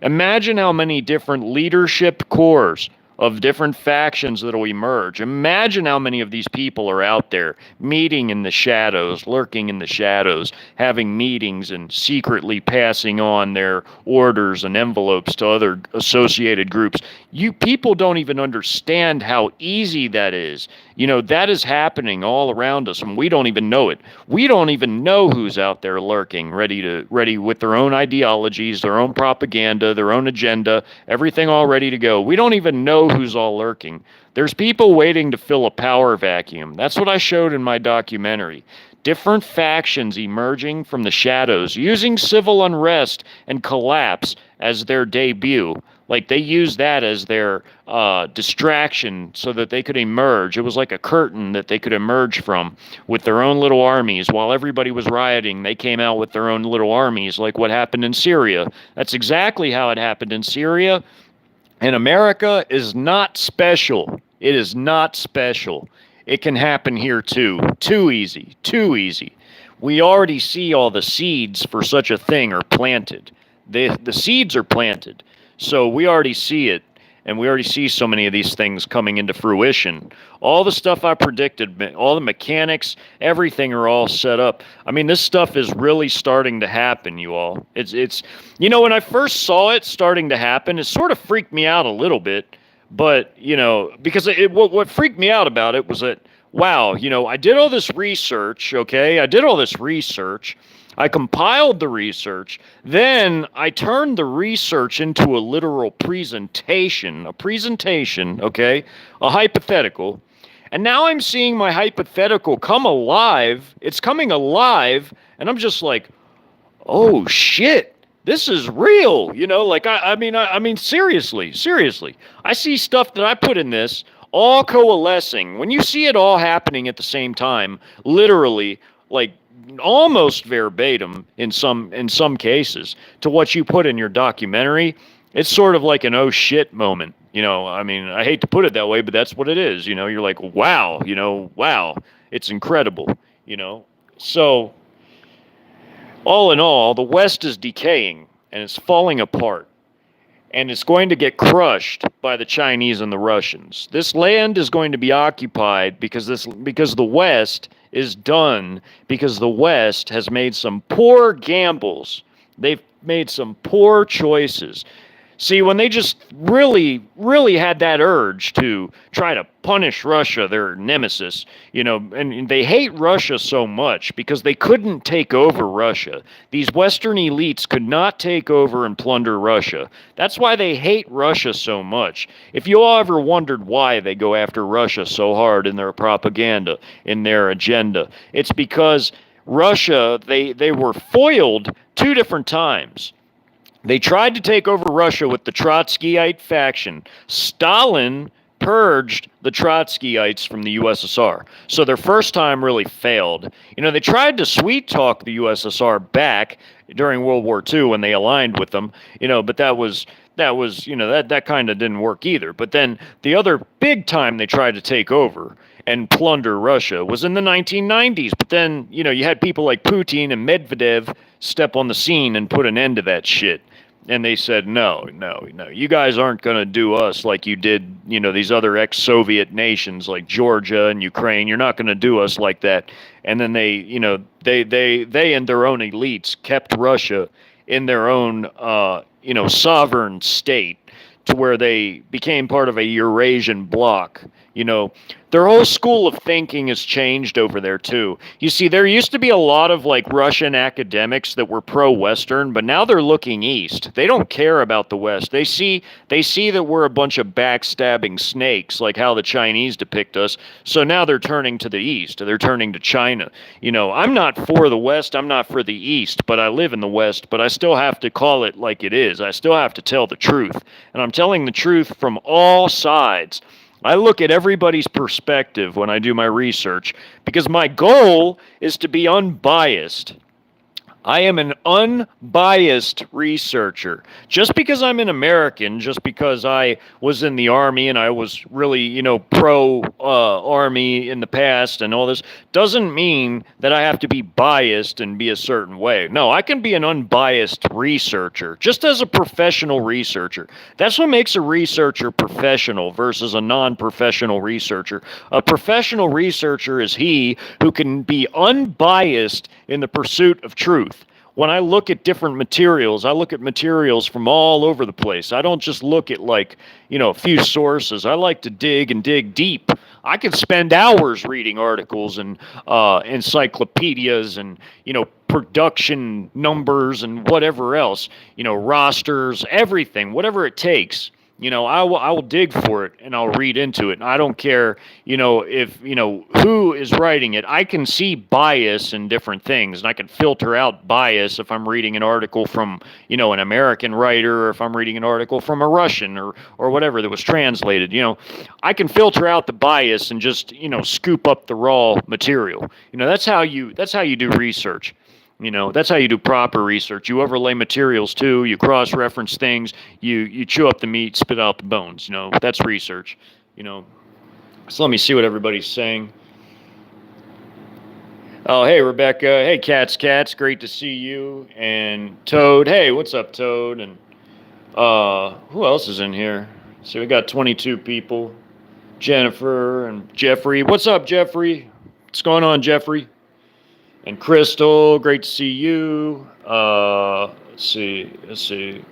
imagine how many different leadership corps of different factions that will emerge. Imagine how many of these people are out there meeting in the shadows, lurking in the shadows, having meetings and secretly passing on their orders and envelopes to other associated groups. You people don't even understand how easy that is. That is happening all around us, and we don't even know it. We don't even know who's out there lurking, ready with their own ideologies, their own propaganda, their own agenda, everything all ready to go. We don't even know who's all lurking. There's people waiting to fill a power vacuum. That's what I showed in my documentary. Different factions emerging from the shadows, using civil unrest and collapse as their debut. Like they used that as their distraction so that they could emerge. It was like a curtain that they could emerge from with their own little armies. While everybody was rioting, they came out with their own little armies, like what happened in Syria. That's exactly how it happened in Syria. And America is not special. It is not special. It can happen here too. Too easy. Too easy. We already see all the seeds for such a thing are planted. The seeds are planted. So we already see it, and we already see so many of these things coming into fruition. All the stuff I predicted, all the mechanics, everything are all set up. I mean, this stuff is really starting to happen, you all. It's when I first saw it starting to happen, it sort of freaked me out a little bit. But, because what freaked me out about it was that, wow, I did all this research, okay? I did all this research. I compiled the research. Then I turned the research into a literal presentation, okay? A hypothetical. And now I'm seeing my hypothetical come alive. It's coming alive, and I'm just like, oh shit, this is real. Like I mean, seriously, I see stuff that I put in this all coalescing. When you see it all happening at the same time, literally, like almost verbatim in some cases to what you put in your documentary, it's sort of like an oh shit moment. I mean, I hate to put it that way, but that's what it is. You're like, wow, wow, it's incredible. You know, so all in all, the West is decaying and it's falling apart. And it's going to get crushed by the Chinese and the Russians. This land is going to be occupied because the West is done, because the West has made some poor gambles. They've made some poor choices. See, when they just really, really had that urge to try to punish Russia, their nemesis, and they hate Russia so much because they couldn't take over Russia. These Western elites could not take over and plunder Russia. That's why they hate Russia so much. If you all ever wondered why they go after Russia so hard in their propaganda, in their agenda, it's because Russia, they were foiled two different times. They tried to take over Russia with the Trotskyite faction. Stalin purged the Trotskyites from the USSR. So their first time really failed. They tried to sweet talk the USSR back during World War II when they aligned with them, but that kind of didn't work either. But then the other big time they tried to take over and plunder Russia was in the 1990s. But then, you had people like Putin and Medvedev step on the scene and put an end to that shit. And they said, no, you guys aren't going to do us like you did, these other ex-Soviet nations like Georgia and Ukraine. You're not going to do us like that. And then they and their own elites kept Russia in their own, sovereign state to where they became part of a Eurasian bloc. Their whole school of thinking has changed over there too. You see, there used to be a lot of like Russian academics that were pro-Western, but now they're looking east. They don't care about the West. They see that we're a bunch of backstabbing snakes, like how the Chinese depict us. So now they're turning to the east. They're turning to China. I'm not for the West. I'm not for the East, but I live in the West. But I still have to call it like it is. I still have to tell the truth, and I'm telling the truth from all sides. I look at everybody's perspective when I do my research because my goal is to be unbiased. I am an unbiased researcher. Just because I'm an American, just because I was in the Army and I was really, pro-Army in the past and all this, doesn't mean that I have to be biased and be a certain way. No, I can be an unbiased researcher, just as a professional researcher. That's what makes a researcher professional versus a non-professional researcher. A professional researcher is he who can be unbiased in the pursuit of truth. When I look at different materials, I look at materials from all over the place. I don't just look at a few sources. I like to dig and dig deep. I could spend hours reading articles and encyclopedias and, production numbers and whatever else, rosters, everything, whatever it takes. I will dig for it and I'll read into it. And I don't care, if, who is writing it. I can see bias in different things and I can filter out bias if I'm reading an article from, an American writer or if I'm reading an article from a Russian or whatever that was translated. I can filter out the bias and just, scoop up the raw material. That's how you do research. That's how you do proper research. You overlay materials too. You cross-reference things. You chew up the meat, spit out the bones. That's research. So let me see what everybody's saying. Oh, hey, Rebecca. Hey, Cats. Great to see you. And Toad. Hey, what's up, Toad? And who else is in here? So we got 22 people. Jennifer and Jeffrey. What's up, Jeffrey? What's going on, Jeffrey? And Crystal, great to see you. Let's see.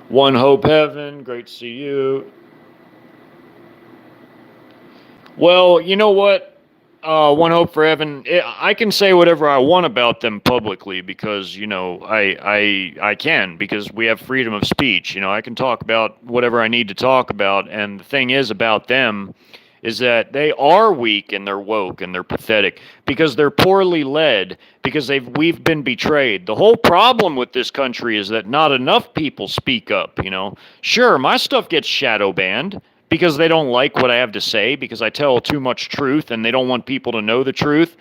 One Hope Heaven, great to see you. Well, you know what? One Hope for Heaven. I can say whatever I want about them publicly because I can because we have freedom of speech. I can talk about whatever I need to talk about. And the thing is about them is that they are weak and they're woke and they're pathetic because they're poorly led, because we've been betrayed. The whole problem with this country is that not enough people speak up, you know. Sure, my stuff gets shadow banned because they don't like what I have to say, because I tell too much truth and they don't want people to know the truth.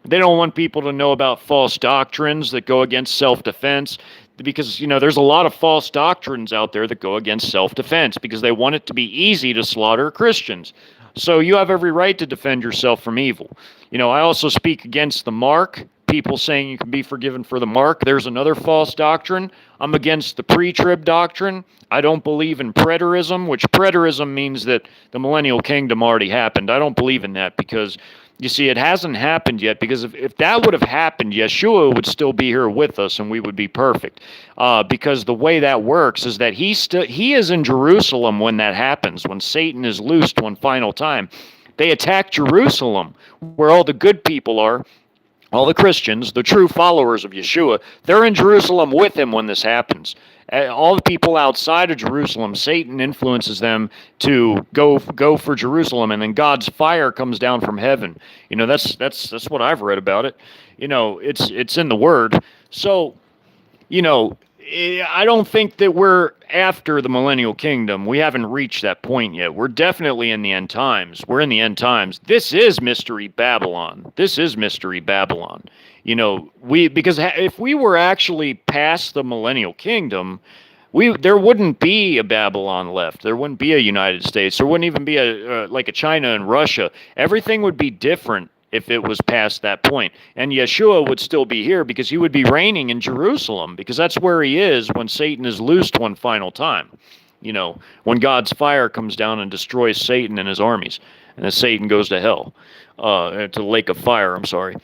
They don't want people to know about false doctrines that go against self-defense, because, you know, there's a lot of false doctrines out there that go against self-defense because they want it to be easy to slaughter Christians. So you have every right to defend yourself from evil. You know, I also speak against the mark, people saying you can be forgiven for the mark. There's another false doctrine. I'm against the pre-trib doctrine. I don't believe in preterism, which preterism means that the millennial kingdom already happened. I don't believe in that because, you see, it hasn't happened yet, because if that would have happened, Yeshua would still be here with us and we would be perfect. Because the way that works is that he is in Jerusalem when that happens, when Satan is loosed one final time. They attack Jerusalem, where all the good people are, all the Christians, the true followers of Yeshua. They're in Jerusalem with him when this happens. All the people outside of Jerusalem, Satan influences them to go for Jerusalem, and then God's fire comes down from heaven. You know, that's what I've read about it. You know, it's in the Word. So, you know, I don't think that we're after the millennial kingdom. We haven't reached that point yet. We're definitely in the end times. We're in the end times. This is Mystery Babylon. This is Mystery Babylon. You know, because if we were actually past the millennial kingdom, there wouldn't be a Babylon left. There wouldn't be a United States. There wouldn't even be like a China and Russia. Everything would be different if it was past that point. And Yeshua would still be here because he would be reigning in Jerusalem, because that's where he is when Satan is loosed one final time. You know, when God's fire comes down and destroys Satan and his armies, and then Satan goes to hell, to the lake of fire, I'm sorry.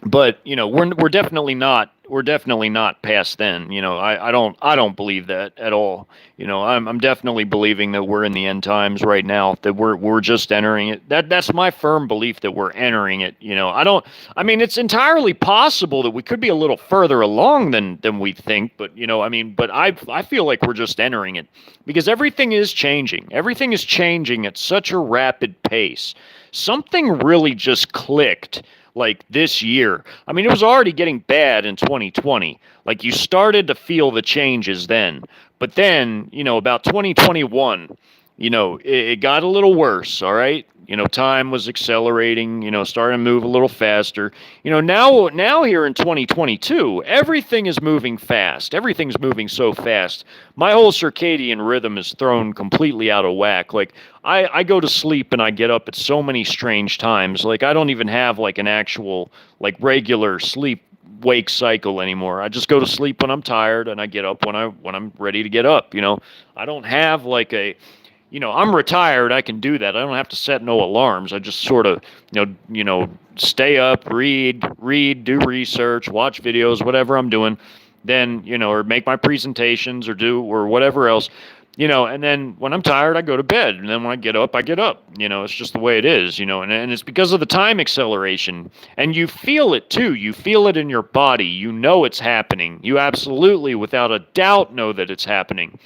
But, you know, we're definitely not past then. You know, I don't believe that at all. You know, I'm definitely believing that we're in the end times right now, that we're just entering it. That's my firm belief, that we're entering it. You know, I mean, it's entirely possible that we could be a little further along than we think, but, you know, I mean, but I feel like we're just entering it, because everything is changing. Everything is changing at such a rapid pace. Something really just clicked, like, this year. I mean, it was already getting bad in 2020. Like, you started to feel the changes then. But then, you know, about 2021, you know, it got a little worse, all right? You know, time was accelerating, you know, starting to move a little faster. You know, now here in 2022, everything is moving fast. Everything's moving so fast. My whole circadian rhythm is thrown completely out of whack. Like, I go to sleep and I get up at so many strange times. Like, I don't even have like an actual, like, regular sleep wake cycle anymore. I just go to sleep when I'm tired and I get up when I'm ready to get up. You know, I don't have like you know, I'm retired. I can do that. I don't have to set no alarms. I just sort of, you know, stay up, read, do research, watch videos, whatever I'm doing. Then, you know, or make my presentations or whatever else, you know, and then when I'm tired, I go to bed. And then when I get up, I get up. You know, it's just the way it is, you know, and it's because of the time acceleration. And you feel it too. You feel it in your body. You know it's happening. You absolutely, without a doubt, know that it's happening.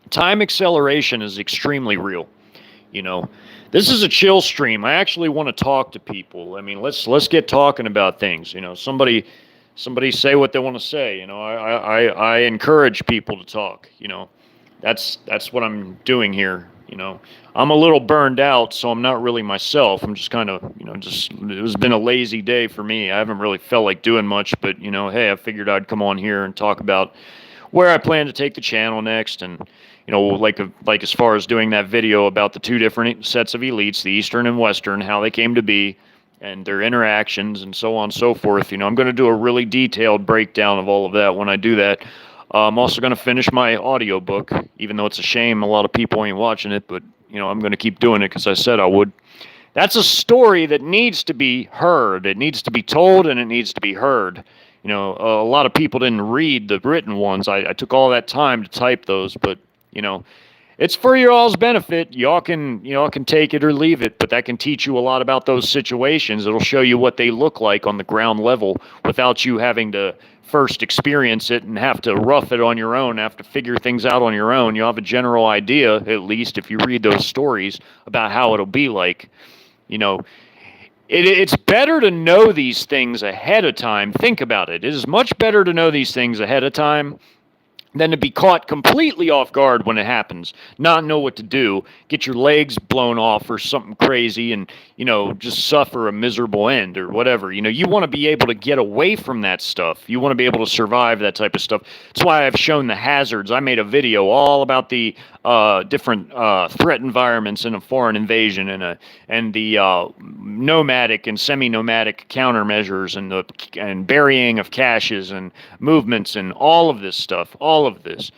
Time acceleration is extremely real. You know, this is a chill stream. I actually want to talk to people. I mean, let's get talking about things. You know, somebody say what they want to say. You know, I encourage people to talk. You know, that's what I'm doing here. You know, I'm a little burned out, so I'm not really myself. I'm just kind of, you know, it has been a lazy day for me. I haven't really felt like doing much, but, you know, hey, I figured I'd come on here and talk about where I plan to take the channel next. And, you know, like as far as doing that video about the two different sets of elites, the Eastern and Western, how they came to be and their interactions and so on and so forth. You know, I'm going to do a really detailed breakdown of all of that when I do that. I'm also going to finish my audiobook, even though it's a shame a lot of people ain't watching it, but, you know, I'm going to keep doing it because I said I would. That's a story that needs to be heard. It needs to be told, and it needs to be heard. You know, a lot of people didn't read the written ones. I took all that time to type those, but, you know, it's for your all's benefit. Y'all can take it or leave it, but that can teach you a lot about those situations. It'll show you what they look like on the ground level without you having to first experience it and have to rough it on your own, have to figure things out on your own. You'll have a general idea, at least if you read those stories, about how it'll be like. You know, it's better to know these things ahead of time. Think about it. It is much better to know these things ahead of time than to be caught completely off guard when it happens, not know what to do, get your legs blown off or something crazy, and just suffer a miserable end or whatever. You want to be able to get away from that stuff. You want to be able to survive that type of stuff. That's why I've shown the hazards. I made a video all about the different threat environments in a foreign invasion and the nomadic and semi-nomadic countermeasures and burying of caches and movements and all of this stuff, all of this,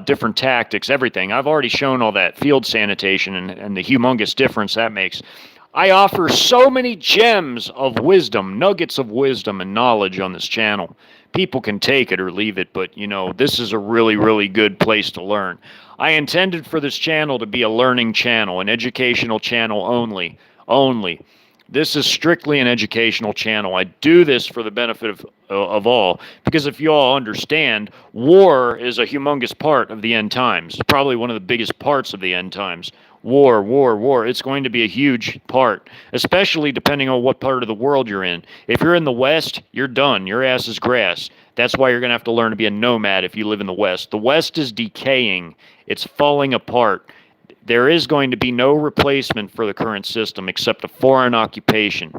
different tactics, everything. I've already shown all that, field sanitation and the humongous difference that makes. I offer so many gems of wisdom, nuggets of wisdom and knowledge on this channel. People can take it or leave it, but this is a really, really good place to learn. I intended for this channel to be a learning channel, an educational channel only. Only. This is strictly an educational channel. I do this for the benefit of all, because if you all understand, war is a humongous part of the end times, probably one of the biggest parts of the end times. War, war, war. It's going to be a huge part, especially depending on what part of the world you're in. If you're in the West, you're done. Your ass is grass. That's why you're going to have to learn to be a nomad if you live in the West. The West is decaying. It's falling apart. There is going to be no replacement for the current system except a foreign occupation.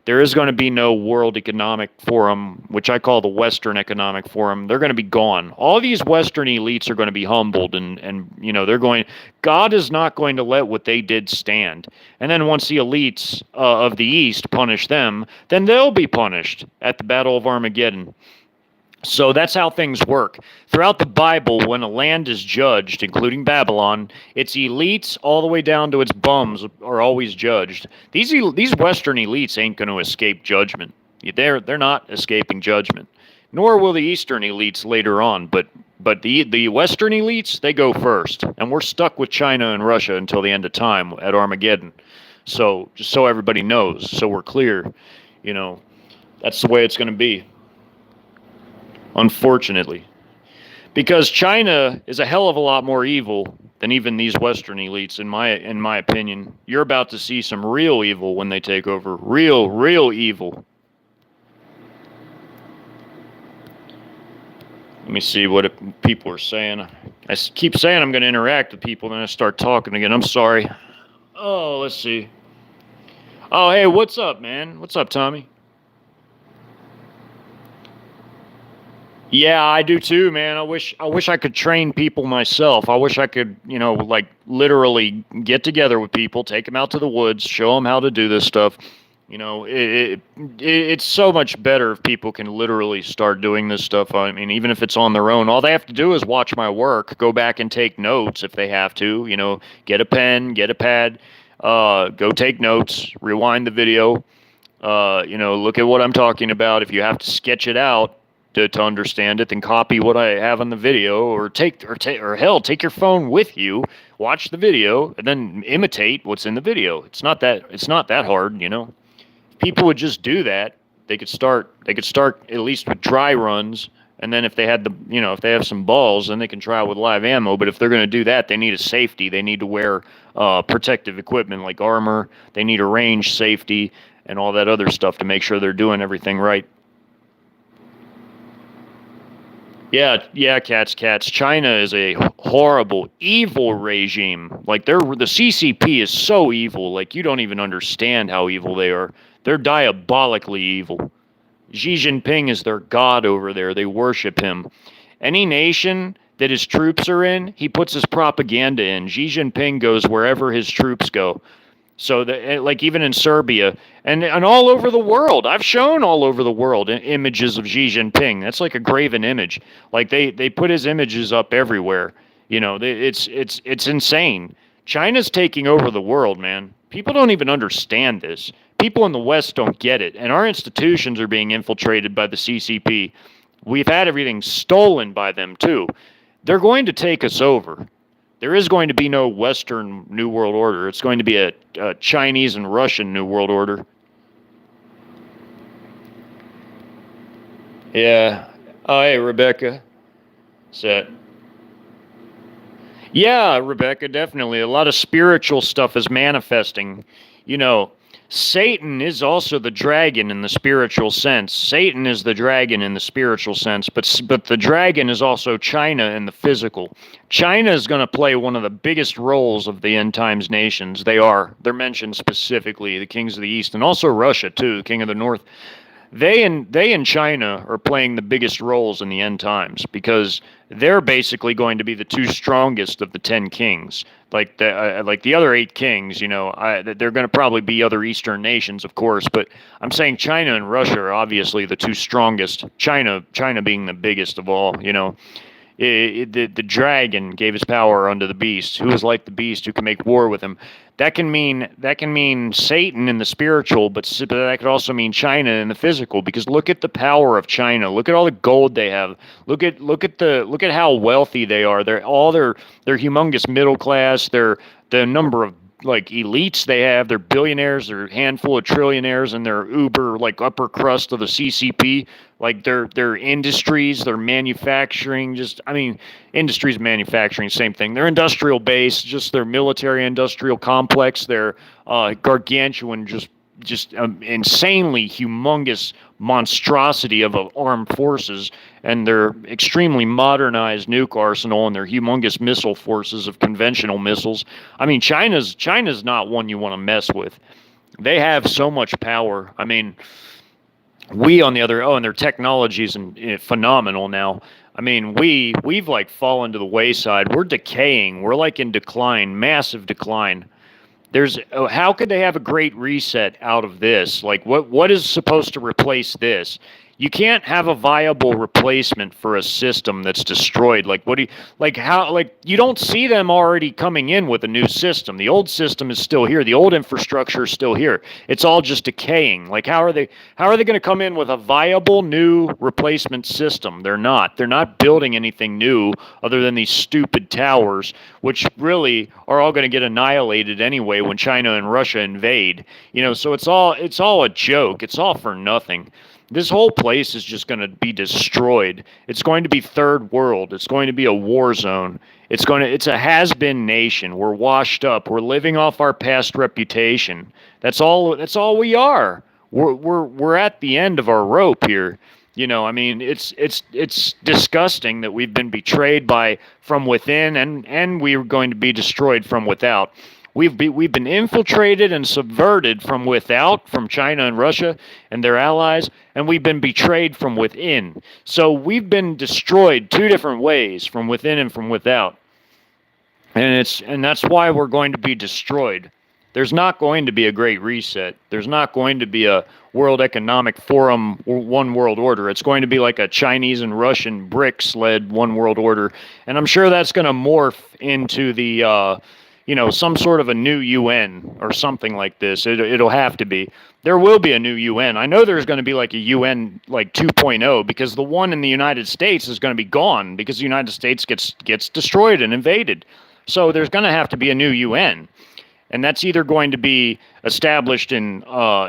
There is going to be no World Economic Forum, which I call the Western Economic Forum. They're going to be gone. All these Western elites are going to be humbled, and they're going. God is not going to let what they did stand. And then once the elites of the East punish them, then they'll be punished at the Battle of Armageddon. So that's how things work. Throughout the Bible, when a land is judged, including Babylon, its elites all the way down to its bums are always judged. These Western elites ain't going to escape judgment. They're not escaping judgment. Nor will the Eastern elites later on. But the Western elites, they go first. And we're stuck with China and Russia until the end of time at Armageddon. So just so everybody knows, so we're clear, that's the way it's going to be. Unfortunately, because China is a hell of a lot more evil than even these Western elites, in my opinion. You're about to see some real evil when they take over. Real evil. Let me see what people are saying. I keep saying I'm going to interact with people, then I start talking again. I'm sorry. Oh, let's see. Oh, hey, what's up, man? What's up, Tommy? Yeah, I do too, man. I wish I could train people myself. I wish I could, literally get together with people, take them out to the woods, show them how to do this stuff. It's so much better if people can literally start doing this stuff. I mean, even if it's on their own, all they have to do is watch my work, go back and take notes if they have to. Get a pen, get a pad, go take notes, rewind the video. Look at what I'm talking about. If you have to sketch it out to understand it, then copy what I have on the video, or take your phone with you, watch the video, and then imitate what's in the video. It's not that hard, If people would just do that, they could start at least with dry runs, and then if they had if they have some balls, then they can try with live ammo. But if they're going to do that, they need a safety. They need to wear protective equipment like armor. They need a range safety and all that other stuff to make sure they're doing everything right. Yeah, cats. China is a horrible, evil regime. Like the CCP is so evil. Like you don't even understand how evil they are. They're diabolically evil. Xi Jinping is their god over there. They worship him. Any nation that his troops are in, he puts his propaganda in. Xi Jinping goes wherever his troops go. So, like even in Serbia and all over the world, I've shown all over the world images of Xi Jinping. That's like a graven image. Like they put his images up everywhere. It's insane. China's taking over the world, man. People don't even understand this. People in the West don't get it, and our institutions are being infiltrated by the CCP. We've had everything stolen by them too. They're going to take us over. There is going to be no Western New World Order. It's going to be a Chinese and Russian New World Order. Yeah. Oh, hey, Rebecca. Set. Yeah, Rebecca, definitely. A lot of spiritual stuff is manifesting. You know, Satan is also the dragon in the spiritual sense. Satan is the dragon in the spiritual sense, but the dragon is also China in the physical. China is going to play one of the biggest roles of the end times nations. They are. They're mentioned specifically, the kings of the east, and also Russia too, the king of the north. They and China are playing the biggest roles in the end times because they're basically going to be the two strongest of the 10 kings. Like the other 8 kings, they're going to probably be other Eastern nations, of course. But I'm saying China and Russia are obviously the two strongest. China being the biggest of all. The dragon gave his power unto the beast, who is like the beast, who can make war with him. That can mean Satan in the spiritual, but that could also mean China in the physical. Because look at the power of China. Look at all the gold they have. Look at how wealthy they are. They're humongous middle class. The number of like elites they have. They're billionaires. They're a handful of trillionaires, and they're uber like upper crust of the CCP. Like their industries, their manufacturing. Just I mean, industries, manufacturing, same thing. Their industrial base, just their military industrial complex. Their gargantuan, just insanely humongous monstrosity of armed forces, and their extremely modernized nuke arsenal, and their humongous missile forces of conventional missiles. I mean, China's not one you want to mess with. They have so much power. I mean, we on the other, and their technology is phenomenal now. I mean, we've like fallen to the wayside. We're decaying. We're like in decline, massive decline. How could they have a great reset out of this? Like what is supposed to replace this? You can't have a viable replacement for a system that's destroyed. Like what do you like how like you don't see them already coming in with a new system. The old system is still here. The old infrastructure is still here. It's all just decaying. Like how are they going to come in with a viable new replacement system? They're not. They're not building anything new other than these stupid towers, which really are all going to get annihilated anyway when China and Russia invade. So it's all a joke. It's all for nothing. This whole place is just going to be destroyed. It's going to be third world. It's going to be a war zone. It's a has-been nation. We're washed up. We're living off our past reputation. That's all we are. We're at the end of our rope here. I mean, it's disgusting that we've been betrayed by from within, and we're going to be destroyed from without. We've been infiltrated and subverted from without, from China and Russia and their allies, and we've been betrayed from within. So we've been destroyed two different ways, from within and from without. And that's why we're going to be destroyed. There's not going to be a great reset. There's not going to be a World Economic Forum one world order. It's going to be like a Chinese and Russian BRICS led one world order, and I'm sure that's going to morph into some sort of a new UN or something like this. It'll have to be. There will be a new UN. I know there's going to be like a UN like 2.0, because the one in the United States is going to be gone because the United States gets destroyed and invaded. So there's going to have to be a new UN, and that's either going to be established in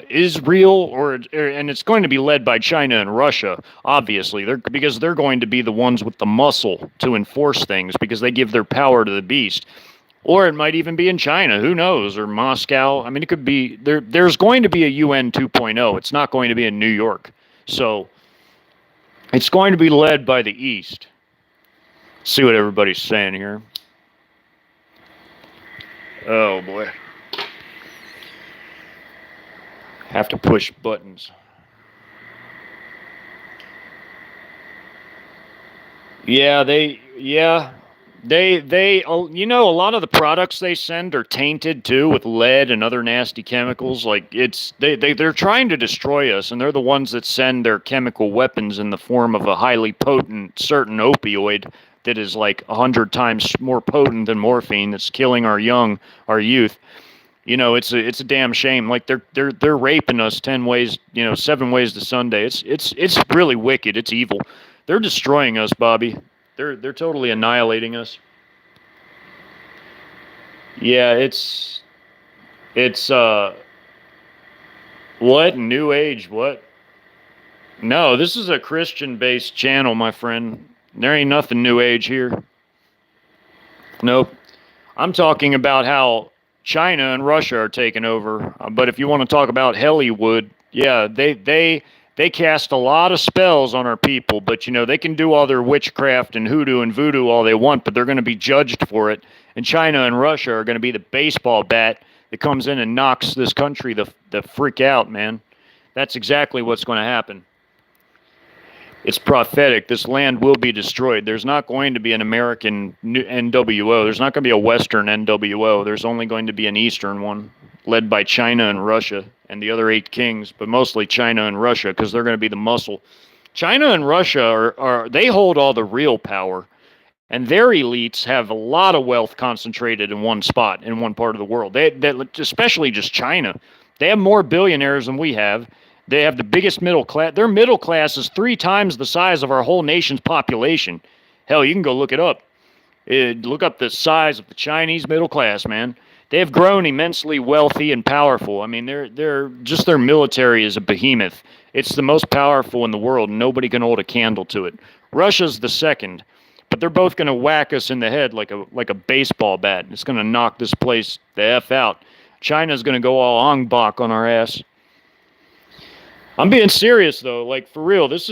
Israel and it's going to be led by China and Russia, obviously, because they're going to be the ones with the muscle to enforce things because they give their power to the beast. Or it might even be in China, who knows, or Moscow. I mean, it could be there. There's going to be a UN 2.0. It's not going to be in New York, so it's going to be led by the East. See what everybody's saying here. Oh boy. Have to push buttons. Yeah, a lot of the products they send are tainted too with lead and other nasty chemicals. Like they're trying to destroy us, and they're the ones that send their chemical weapons in the form of a highly potent certain opioid that is like 100 times more potent than morphine. That's killing our youth. It's a damn shame. Like they're raping us 10 ways, 7 ways to Sunday. It's really wicked. It's evil. They're destroying us, Bobby. They're totally annihilating us. Yeah, it's what new age? What? No, this is a Christian-based channel, my friend. There ain't nothing new age here. Nope. I'm talking about how China and Russia are taking over. But if you want to talk about Hollywood, yeah, they cast a lot of spells on our people. But you know they can do all their witchcraft and hoodoo and voodoo all they want, but they're going to be judged for it. And China and Russia are going to be the baseball bat that comes in and knocks this country the freak out, man. That's exactly what's going to happen. It's prophetic. This land will be destroyed. There's not going to be an American NWO. There's not going to be a Western NWO. There's only going to be an Eastern one, led by China and Russia and the other 8 kings, but mostly China and Russia because they're going to be the muscle. China and Russia are they hold all the real power, and their elites have a lot of wealth concentrated in one spot in one part of the world. They especially just China. They have more billionaires than we have. They have the biggest middle class. Their middle class is 3 times the size of our whole nation's population. Hell, you can go look it up. Look up the size of the Chinese middle class, man. They have grown immensely wealthy and powerful. I mean, they're just their military is a behemoth. It's the most powerful in the world, and nobody can hold a candle to it. Russia's the second, but they're both going to whack us in the head like a baseball bat. It's going to knock this place the f out. China's going to go all Ong Bak on our ass. I'm being serious though, like for real. This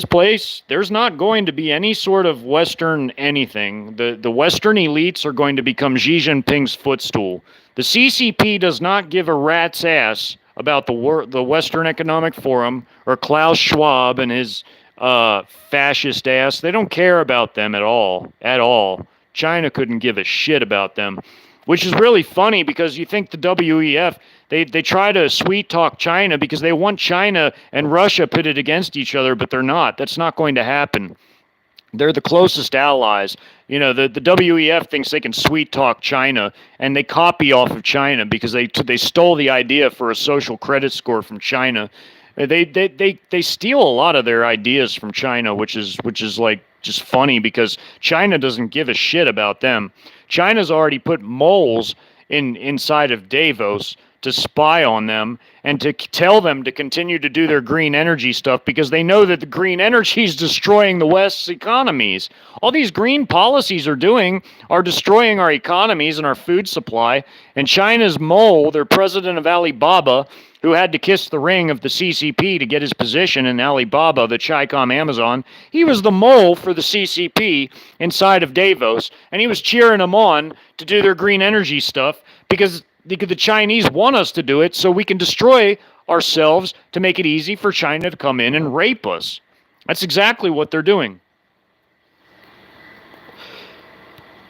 place. There's not going to be any sort of Western anything. The Western elites are going to become Xi Jinping's footstool. The CCP does not give a rat's ass about the Western Economic Forum or Klaus Schwab and his fascist ass. They don't care about them at all. At all. China couldn't give a shit about them, which is really funny because you think the WEF, they try to sweet talk China because they want China and Russia pitted against each other, but they're not. That's not going to happen. They're the closest allies. You know, the WEF thinks they can sweet talk China, and they copy off of China because they stole the idea for a social credit score from China. They steal a lot of their ideas from China, which is like just funny because China doesn't give a shit about them. China's already put moles inside of Davos to spy on them and to tell them to continue to do their green energy stuff because they know that the green energy is destroying the West's economies. All these green policies are destroying our economies and our food supply. And China's mole, their president of Alibaba, who had to kiss the ring of the CCP to get his position in Alibaba, the Chicom Amazon, he was the mole for the CCP inside of Davos, and he was cheering them on to do their green energy stuff because the Chinese want us to do it so we can destroy ourselves to make it easy for China to come in and rape us. That's exactly what they're doing.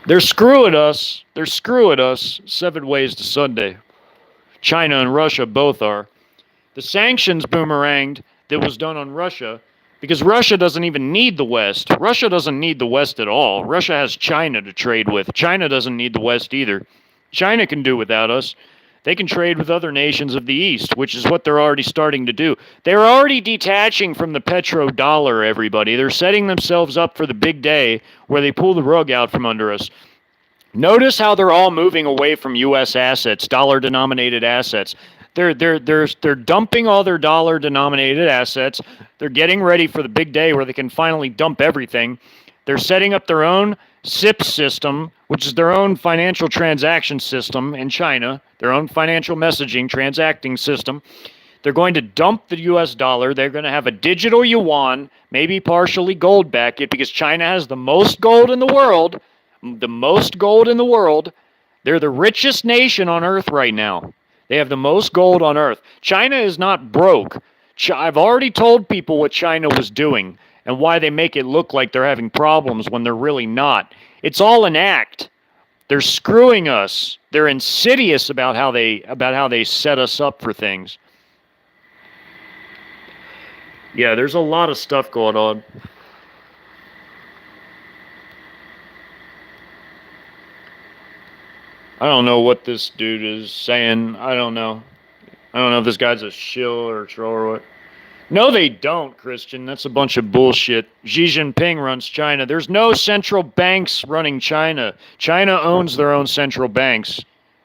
They're screwing us. They're screwing us 7 ways to Sunday. China and Russia both are. The sanctions boomeranged that was done on Russia because Russia doesn't even need the West. Russia doesn't need the West at all. Russia has China to trade with. China doesn't need the West either. China can do without us. They can trade with other nations of the East, which is what they're already starting to do. They're already detaching from the petrodollar, everybody. They're setting themselves up for the big day where they pull the rug out from under us. Notice how they're all moving away from U.S. assets, dollar-denominated assets. They're dumping all their dollar-denominated assets. They're getting ready for the big day where they can finally dump everything. They're setting up their own SIP system, which is their own financial transaction system in China, their own financial messaging transacting system. They're going to dump the U.S. dollar. They're going to have a digital yuan, maybe partially gold back it, because China has the most gold in the world. The most gold in the world. They're the richest nation on earth right now. They have the most gold on earth. China is not broke. I've already told people what China was doing and why they make it look like they're having problems when they're really not. It's all an act. They're screwing us. They're insidious about how they set us up for things. Yeah, there's a lot of stuff going on. I don't know what this dude is saying. I don't know. I don't know if this guy's a shill or a troll or what. No, they don't, Christian. That's a bunch of bullshit. Xi Jinping runs China. There's no central banks running China. China owns their own central banks.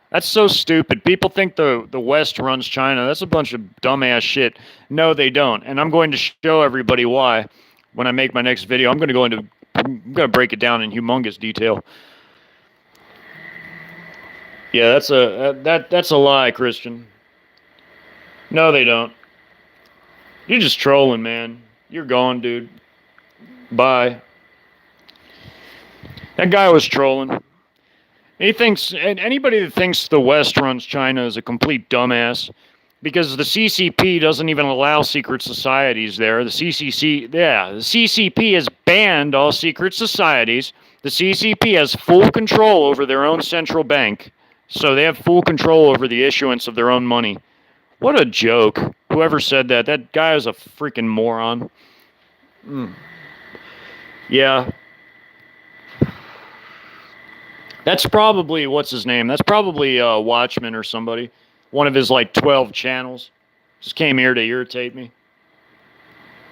That's so stupid. People think the West runs China. That's a bunch of dumbass shit. No, they don't. And I'm going to show everybody why when I make my next video. I'm going to break it down in humongous detail. Yeah, that's a lie, Christian. No, they don't. You're just trolling, man. You're gone, dude. Bye. That guy was trolling. He thinks anybody that thinks the West runs China is a complete dumbass because the CCP doesn't even allow secret societies there. The CCP has banned all secret societies. The CCP has full control over their own central bank, so they have full control over the issuance of their own money. What a joke. Whoever said that, that guy is a freaking moron. Mm. Yeah, that's probably what's his name? That's probably Watchman or somebody. One of his like 12 channels. Just came here to irritate me.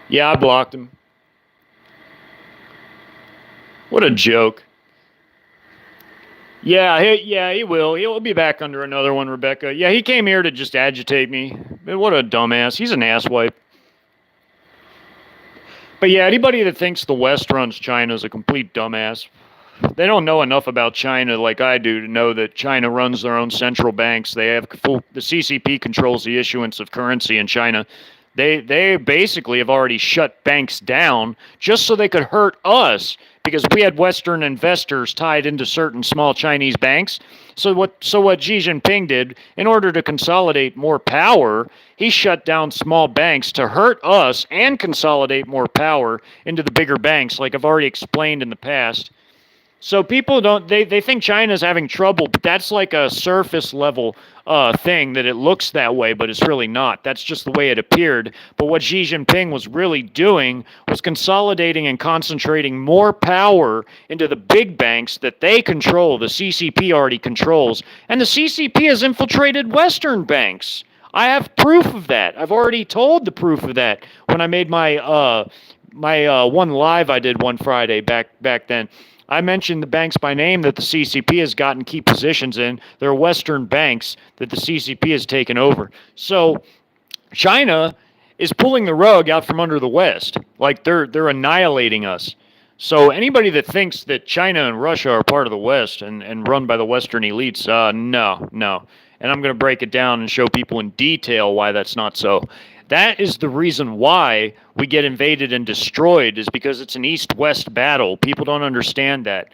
Yeah, I blocked him. What a joke. Yeah, he will. He'll be back under another one, Rebecca. Yeah, he came here to just agitate me. What a dumbass. He's an asswipe. But yeah, anybody that thinks the West runs China is a complete dumbass. They don't know enough about China like I do to know that China runs their own central banks. The CCP controls the issuance of currency in China. They basically have already shut banks down just so they could hurt us because we had Western investors tied into certain small Chinese banks. So what Xi Jinping did, in order to consolidate more power, he shut down small banks to hurt us and consolidate more power into the bigger banks, like I've already explained in the past. So people don't they think China's having trouble, but that's like a surface level thing that it looks that way, but it's really not. That's just the way it appeared. But what Xi Jinping was really doing was consolidating and concentrating more power into the big banks that they control. The CCP already controls, and the CCP has infiltrated Western banks. I have proof of that. I've already told the proof of that when I made my one live I did one Friday back then. I mentioned the banks by name that the CCP has gotten key positions in. They're Western banks that the CCP has taken over. So China is pulling the rug out from under the West. Like they're annihilating us. So anybody that thinks that China and Russia are part of the West and run by the Western elites, no. And I'm going to break it down and show people in detail why that's not so. That is the reason why we get invaded and destroyed, is because it's an East-West battle. People don't understand that.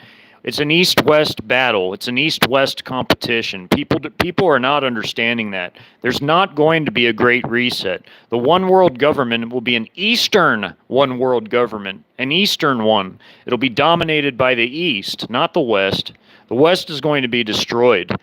It's an East-West battle. It's an East-West competition. People are not understanding that. There's not going to be a great reset. The one world government will be an Eastern one world government, an Eastern one. It'll be dominated by the East, not the West. The West is going to be destroyed.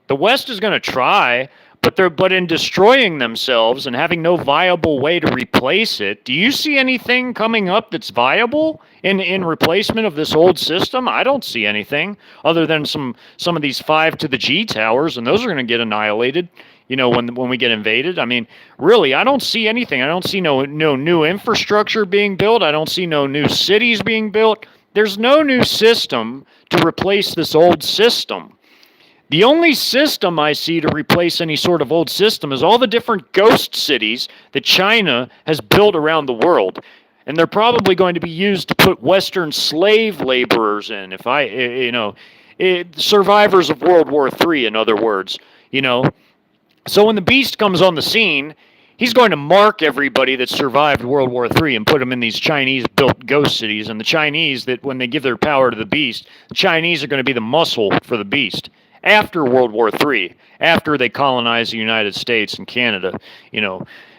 The West is going to try, but in destroying themselves and having no viable way to replace it, do you see anything coming up that's viable in replacement of this old system? I don't see anything other than some of these 5 to the G towers, and those are going to get annihilated. When we get invaded. I mean, really, I don't see anything. I don't see no new infrastructure being built. I don't see no new cities being built. There's no new system to replace this old system. The only system I see to replace any sort of old system is all the different ghost cities that China has built around the world. And they're probably going to be used to put Western slave laborers in, survivors of World War III, in other words, So when the beast comes on the scene, he's going to mark everybody that survived World War III and put them in these Chinese-built ghost cities. And the Chinese, that when they give their power to the beast, the Chinese are going to be the muscle for the beast. After World War III, after they colonize the United States and Canada,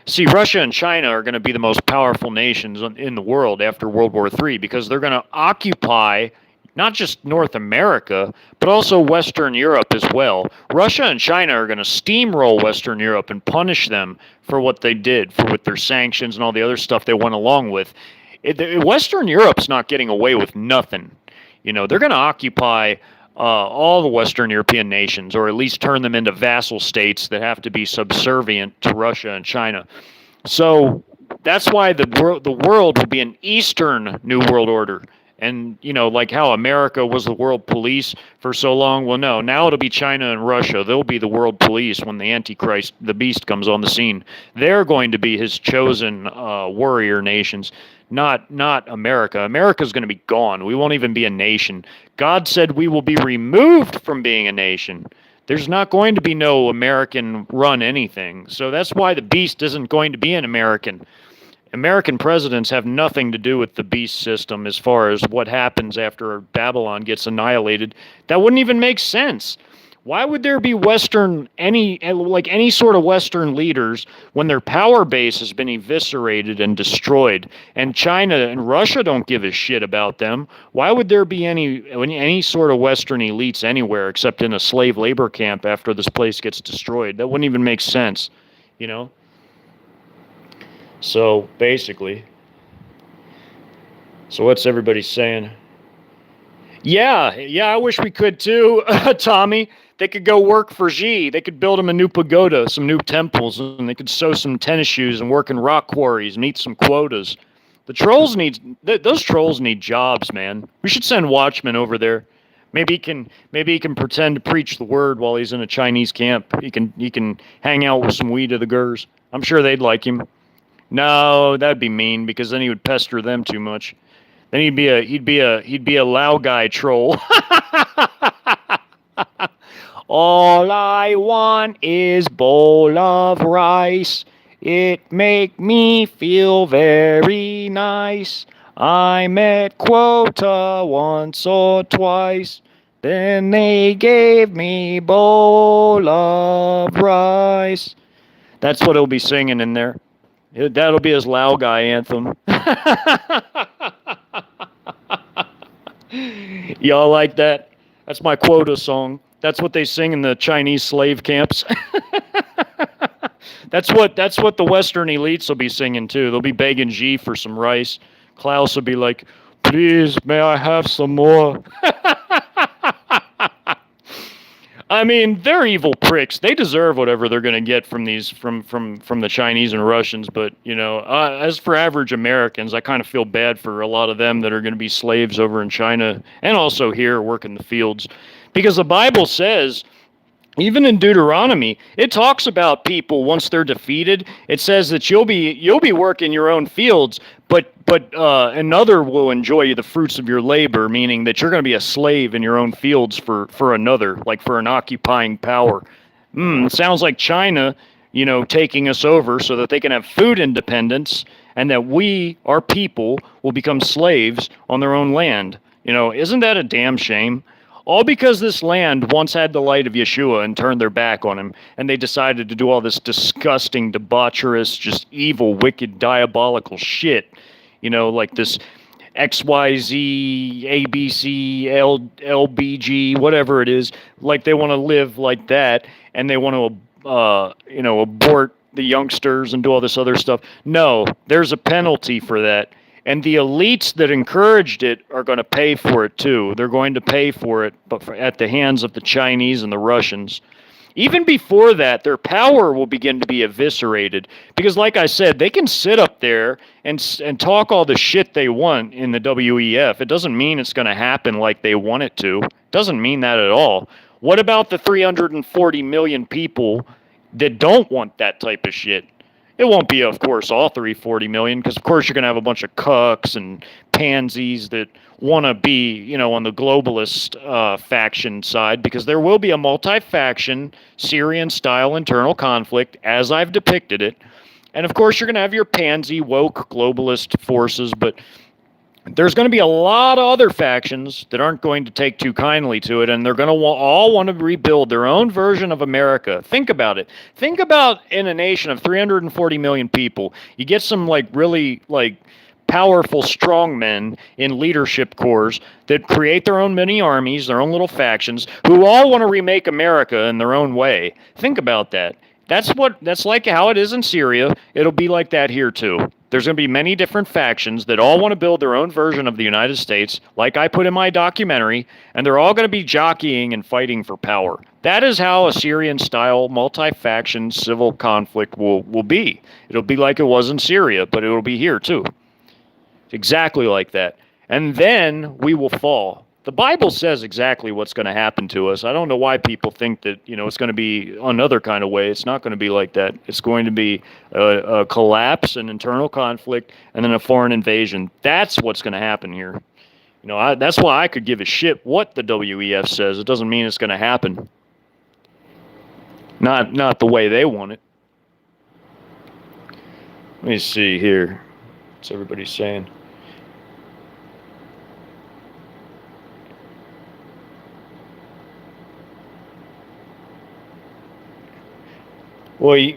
See, Russia and China are going to be the most powerful nations in the world after World War III because they're going to occupy not just North America, but also Western Europe as well. Russia and China are going to steamroll Western Europe and punish them for what they did, with their sanctions and all the other stuff they went along with. Western Europe's not getting away with nothing. They're going to occupy all the Western European nations, or at least turn them into vassal states that have to be subservient to Russia and China. So that's why the world will be an Eastern New World Order, And, like how America was the world police for so long. Well, no, now it'll be China and Russia. They'll be the world police when the Antichrist, the beast, comes on the scene. They're going to be his chosen warrior nations, not America. America's going to be gone. We won't even be a nation. God said we will be removed from being a nation. There's not going to be no American run anything. So that's why the beast isn't going to be an American. American presidents have nothing to do with the beast system as far as what happens after Babylon gets annihilated. That wouldn't even make sense. Why would there be any sort of Western leaders when their power base has been eviscerated and destroyed, and China and Russia don't give a shit about them? Why would there be any sort of Western elites anywhere except in a slave labor camp after this place gets destroyed? That wouldn't even make sense, you know? So basically, what's everybody saying? Yeah, I wish we could too, Tommy. They could go work for Xi. They could build him a new pagoda, some new temples, and they could sew some tennis shoes and work in rock quarries and eat some quotas. Those trolls need jobs, man. We should send Watchmen over there. Maybe he can pretend to preach the word while he's in a Chinese camp. He can hang out with some weed of the gurs. I'm sure they'd like him. No, that'd be mean because then he would pester them too much. Then he'd be a Lao guy troll. All I want is bowl of rice. It make me feel very nice. I met quota once or twice. Then they gave me bowl of rice. That's what he'll be singing in there. That'll be his Lao guy anthem. Y'all like that? That's my quota song. That's what they sing in the Chinese slave camps. That's what the Western elites will be singing too. They'll be begging Xi for some rice. Klaus will be like, "Please, may I have some more?" I mean, they're evil pricks. They deserve whatever they're going to get from the Chinese and Russians. But as for average Americans, I kind of feel bad for a lot of them that are going to be slaves over in China and also here working the fields, because the Bible says, even in Deuteronomy, it talks about people once they're defeated. It says that you'll be working your own fields, but another will enjoy the fruits of your labor, meaning that you're going to be a slave in your own fields for another, like for an occupying power. It sounds like China, taking us over so that they can have food independence, and that we, our people, will become slaves on their own land. Isn't that a damn shame? All because this land once had the light of Yeshua and turned their back on him, and they decided to do all this disgusting, debaucherous, just evil, wicked, diabolical shit. Like this XYZ, ABC, LBG, whatever it is. Like they want to live like that, and they want to, abort the youngsters and do all this other stuff. No, there's a penalty for that. And the elites that encouraged it are going to pay for it too. They're going to pay for it, but at the hands of the Chinese and the Russians. Even before that, their power will begin to be eviscerated. Because like I said, they can sit up there and talk all the shit they want in the WEF. It doesn't mean it's going to happen like they want it to. It doesn't mean that at all. What about the 340 million people that don't want that type of shit? It won't be, of course, all 340 million, because, of course, you're going to have a bunch of cucks and pansies that want to be, on the globalist faction side, because there will be a multi-faction Syrian-style internal conflict, as I've depicted it. And, of course, you're going to have your pansy, woke, globalist forces, but there's going to be a lot of other factions that aren't going to take too kindly to it, and they're going to all want to rebuild their own version of America. Think about it. Think about in a nation of 340 million people, you get some really powerful strongmen in leadership corps that create their own mini armies, their own little factions, who all want to remake America in their own way. Think about that. That's like how it is in Syria. It'll be like that here too. There's going to be many different factions that all want to build their own version of the United States, like I put in my documentary, and they're all going to be jockeying and fighting for power. That is how a Syrian-style, multi-faction civil conflict will be. It'll be like it was in Syria, but it'll be here too. Exactly like that. and then we will fall. The Bible says exactly what's going to happen to us. I don't know why people think that it's going to be another kind of way. It's not going to be like that. It's going to be a collapse, an internal conflict, and then a foreign invasion. That's what's going to happen here. That's why I could give a shit what the WEF says. It doesn't mean it's going to happen. Not the way they want it. Let me see here. What's everybody saying? Well,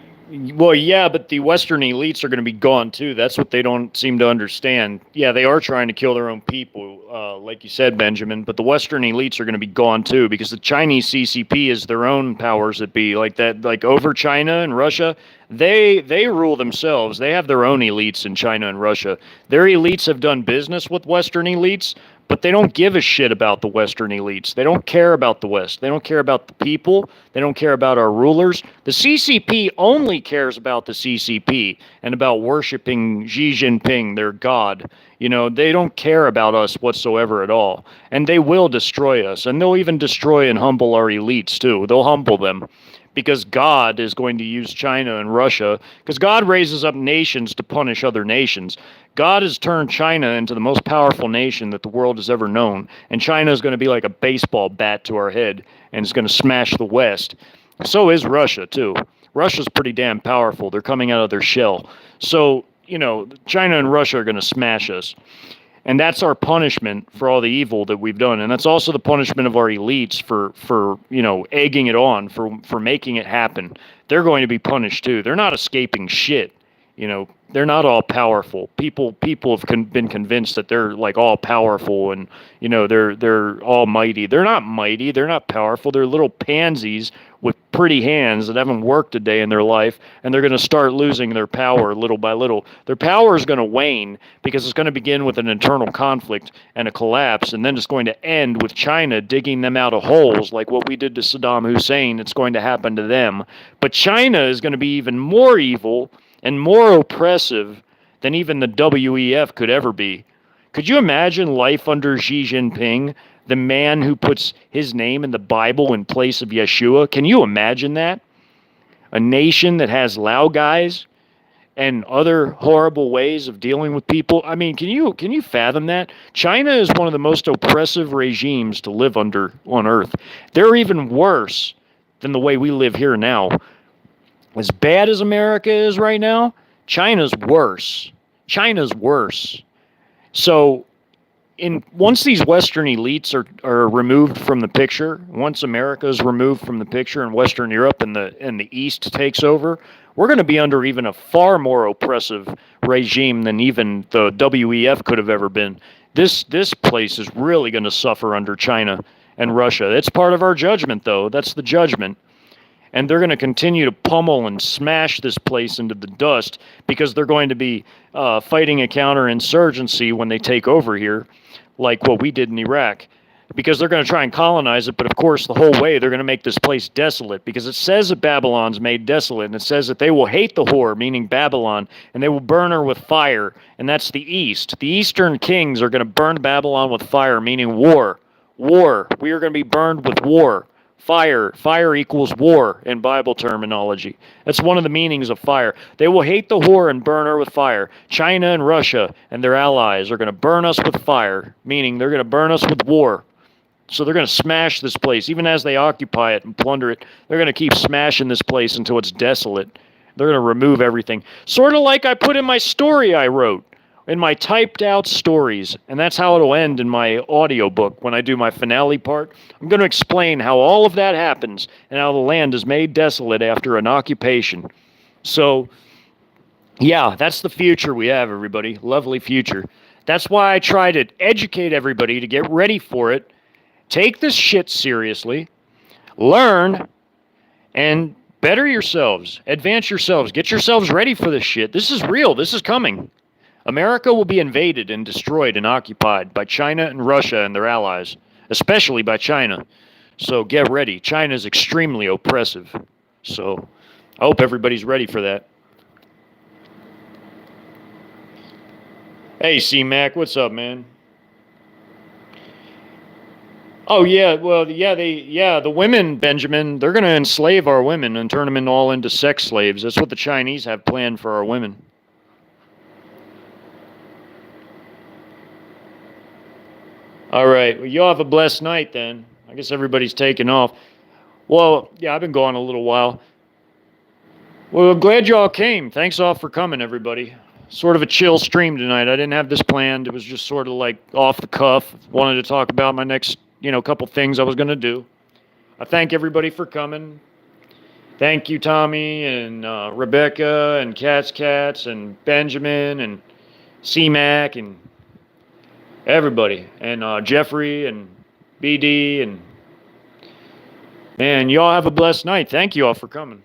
well, yeah, but the Western elites are going to be gone too. That's what they don't seem to understand. Yeah, they are trying to kill their own people, like you said, Benjamin. But the Western elites are going to be gone too because the Chinese CCP is their own powers that be, like that, like over China and Russia. They rule themselves. They have their own elites in China and Russia. Their elites have done business with Western elites, but they don't give a shit about the Western elites. They don't care about the West. They don't care about the people. They don't care about our rulers. The CCP only cares about the CCP and about worshiping Xi Jinping, their god. They don't care about us whatsoever at all. And they will destroy us. And they'll even destroy and humble our elites, too. They'll humble them. Because God is going to use China and Russia, because God raises up nations to punish other nations. God has turned China into the most powerful nation that the world has ever known, and China is going to be like a baseball bat to our head, and it's going to smash the West. So is Russia, too. Russia's pretty damn powerful. They're coming out of their shell. So, China and Russia are going to smash us. And that's our punishment for all the evil that we've done. And that's also the punishment of our elites for egging it on, for making it happen. They're going to be punished too. They're not escaping shit. They're not all powerful. People have been convinced that they're like all powerful and they're almighty. They're not mighty. They're not powerful. They're little pansies with pretty hands that haven't worked a day in their life, and they're going to start losing their power little by little. Their power is going to wane because it's going to begin with an internal conflict and a collapse, and then it's going to end with China digging them out of holes like what we did to Saddam Hussein. It's going to happen to them. But China is going to be even more evil and more oppressive than even the WEF could ever be. Could you imagine life under Xi Jinping, the man who puts his name in the Bible in place of Yeshua? Can you imagine that? A nation that has Lao guys and other horrible ways of dealing with people. I mean, can you fathom that? China is one of the most oppressive regimes to live under on earth. They're even worse than the way we live here now. As bad as America is right now, China's worse. China's worse. So once these Western elites are removed from the picture, once America is removed from the picture and Western Europe and the East takes over, we're going to be under even a far more oppressive regime than even the WEF could have ever been. This place is really going to suffer under China and Russia. It's part of our judgment, though. That's the judgment. And they're going to continue to pummel and smash this place into the dust because they're going to be fighting a counterinsurgency when they take over here, like what we did in Iraq. Because they're going to try and colonize it, but of course the whole way they're going to make this place desolate, because it says that Babylon's made desolate, and it says that they will hate the whore, meaning Babylon, and they will burn her with fire, and that's the East. The Eastern kings are going to burn Babylon with fire, meaning war. War. We are going to be burned with war. Fire. Fire equals war in Bible terminology. That's one of the meanings of fire. They will hate the whore and burn her with fire. China and Russia and their allies are going to burn us with fire, meaning they're going to burn us with war. So they're going to smash this place. Even as they occupy it and plunder it, they're going to keep smashing this place until it's desolate. They're going to remove everything. Sort of like I put in my story I wrote, in my typed out stories. And that's how it'll end in my audiobook when I do my finale part. I'm going to explain how all of that happens and how the land is made desolate after an occupation. So, yeah, that's the future we have, everybody. Lovely future. That's why I try to educate everybody to get ready for it. Take this shit seriously. Learn and better yourselves. Advance yourselves. Get yourselves ready for this shit. This is real. This is coming. America will be invaded and destroyed and occupied by China and Russia and their allies, especially by China. So get ready. China is extremely oppressive. So I hope everybody's ready for that. Hey, C-Mac, what's up, man? Oh yeah, well the women, Benjamin, they're going to enslave our women and turn them all into sex slaves. That's what the Chinese have planned for our women. All right. Well, you all have a blessed night then. I guess everybody's taking off. Well, yeah, I've been gone a little while. Well, I'm glad you all came. Thanks all for coming, everybody. Sort of a chill stream tonight. I didn't have this planned. It was just sort of like off the cuff. Wanted to talk about my next, couple things I was going to do. I thank everybody for coming. Thank you, Tommy and Rebecca and Cats and Benjamin and C-Mac and everybody and Jeffrey and BD and man, y'all have a blessed night. Thank you all for coming.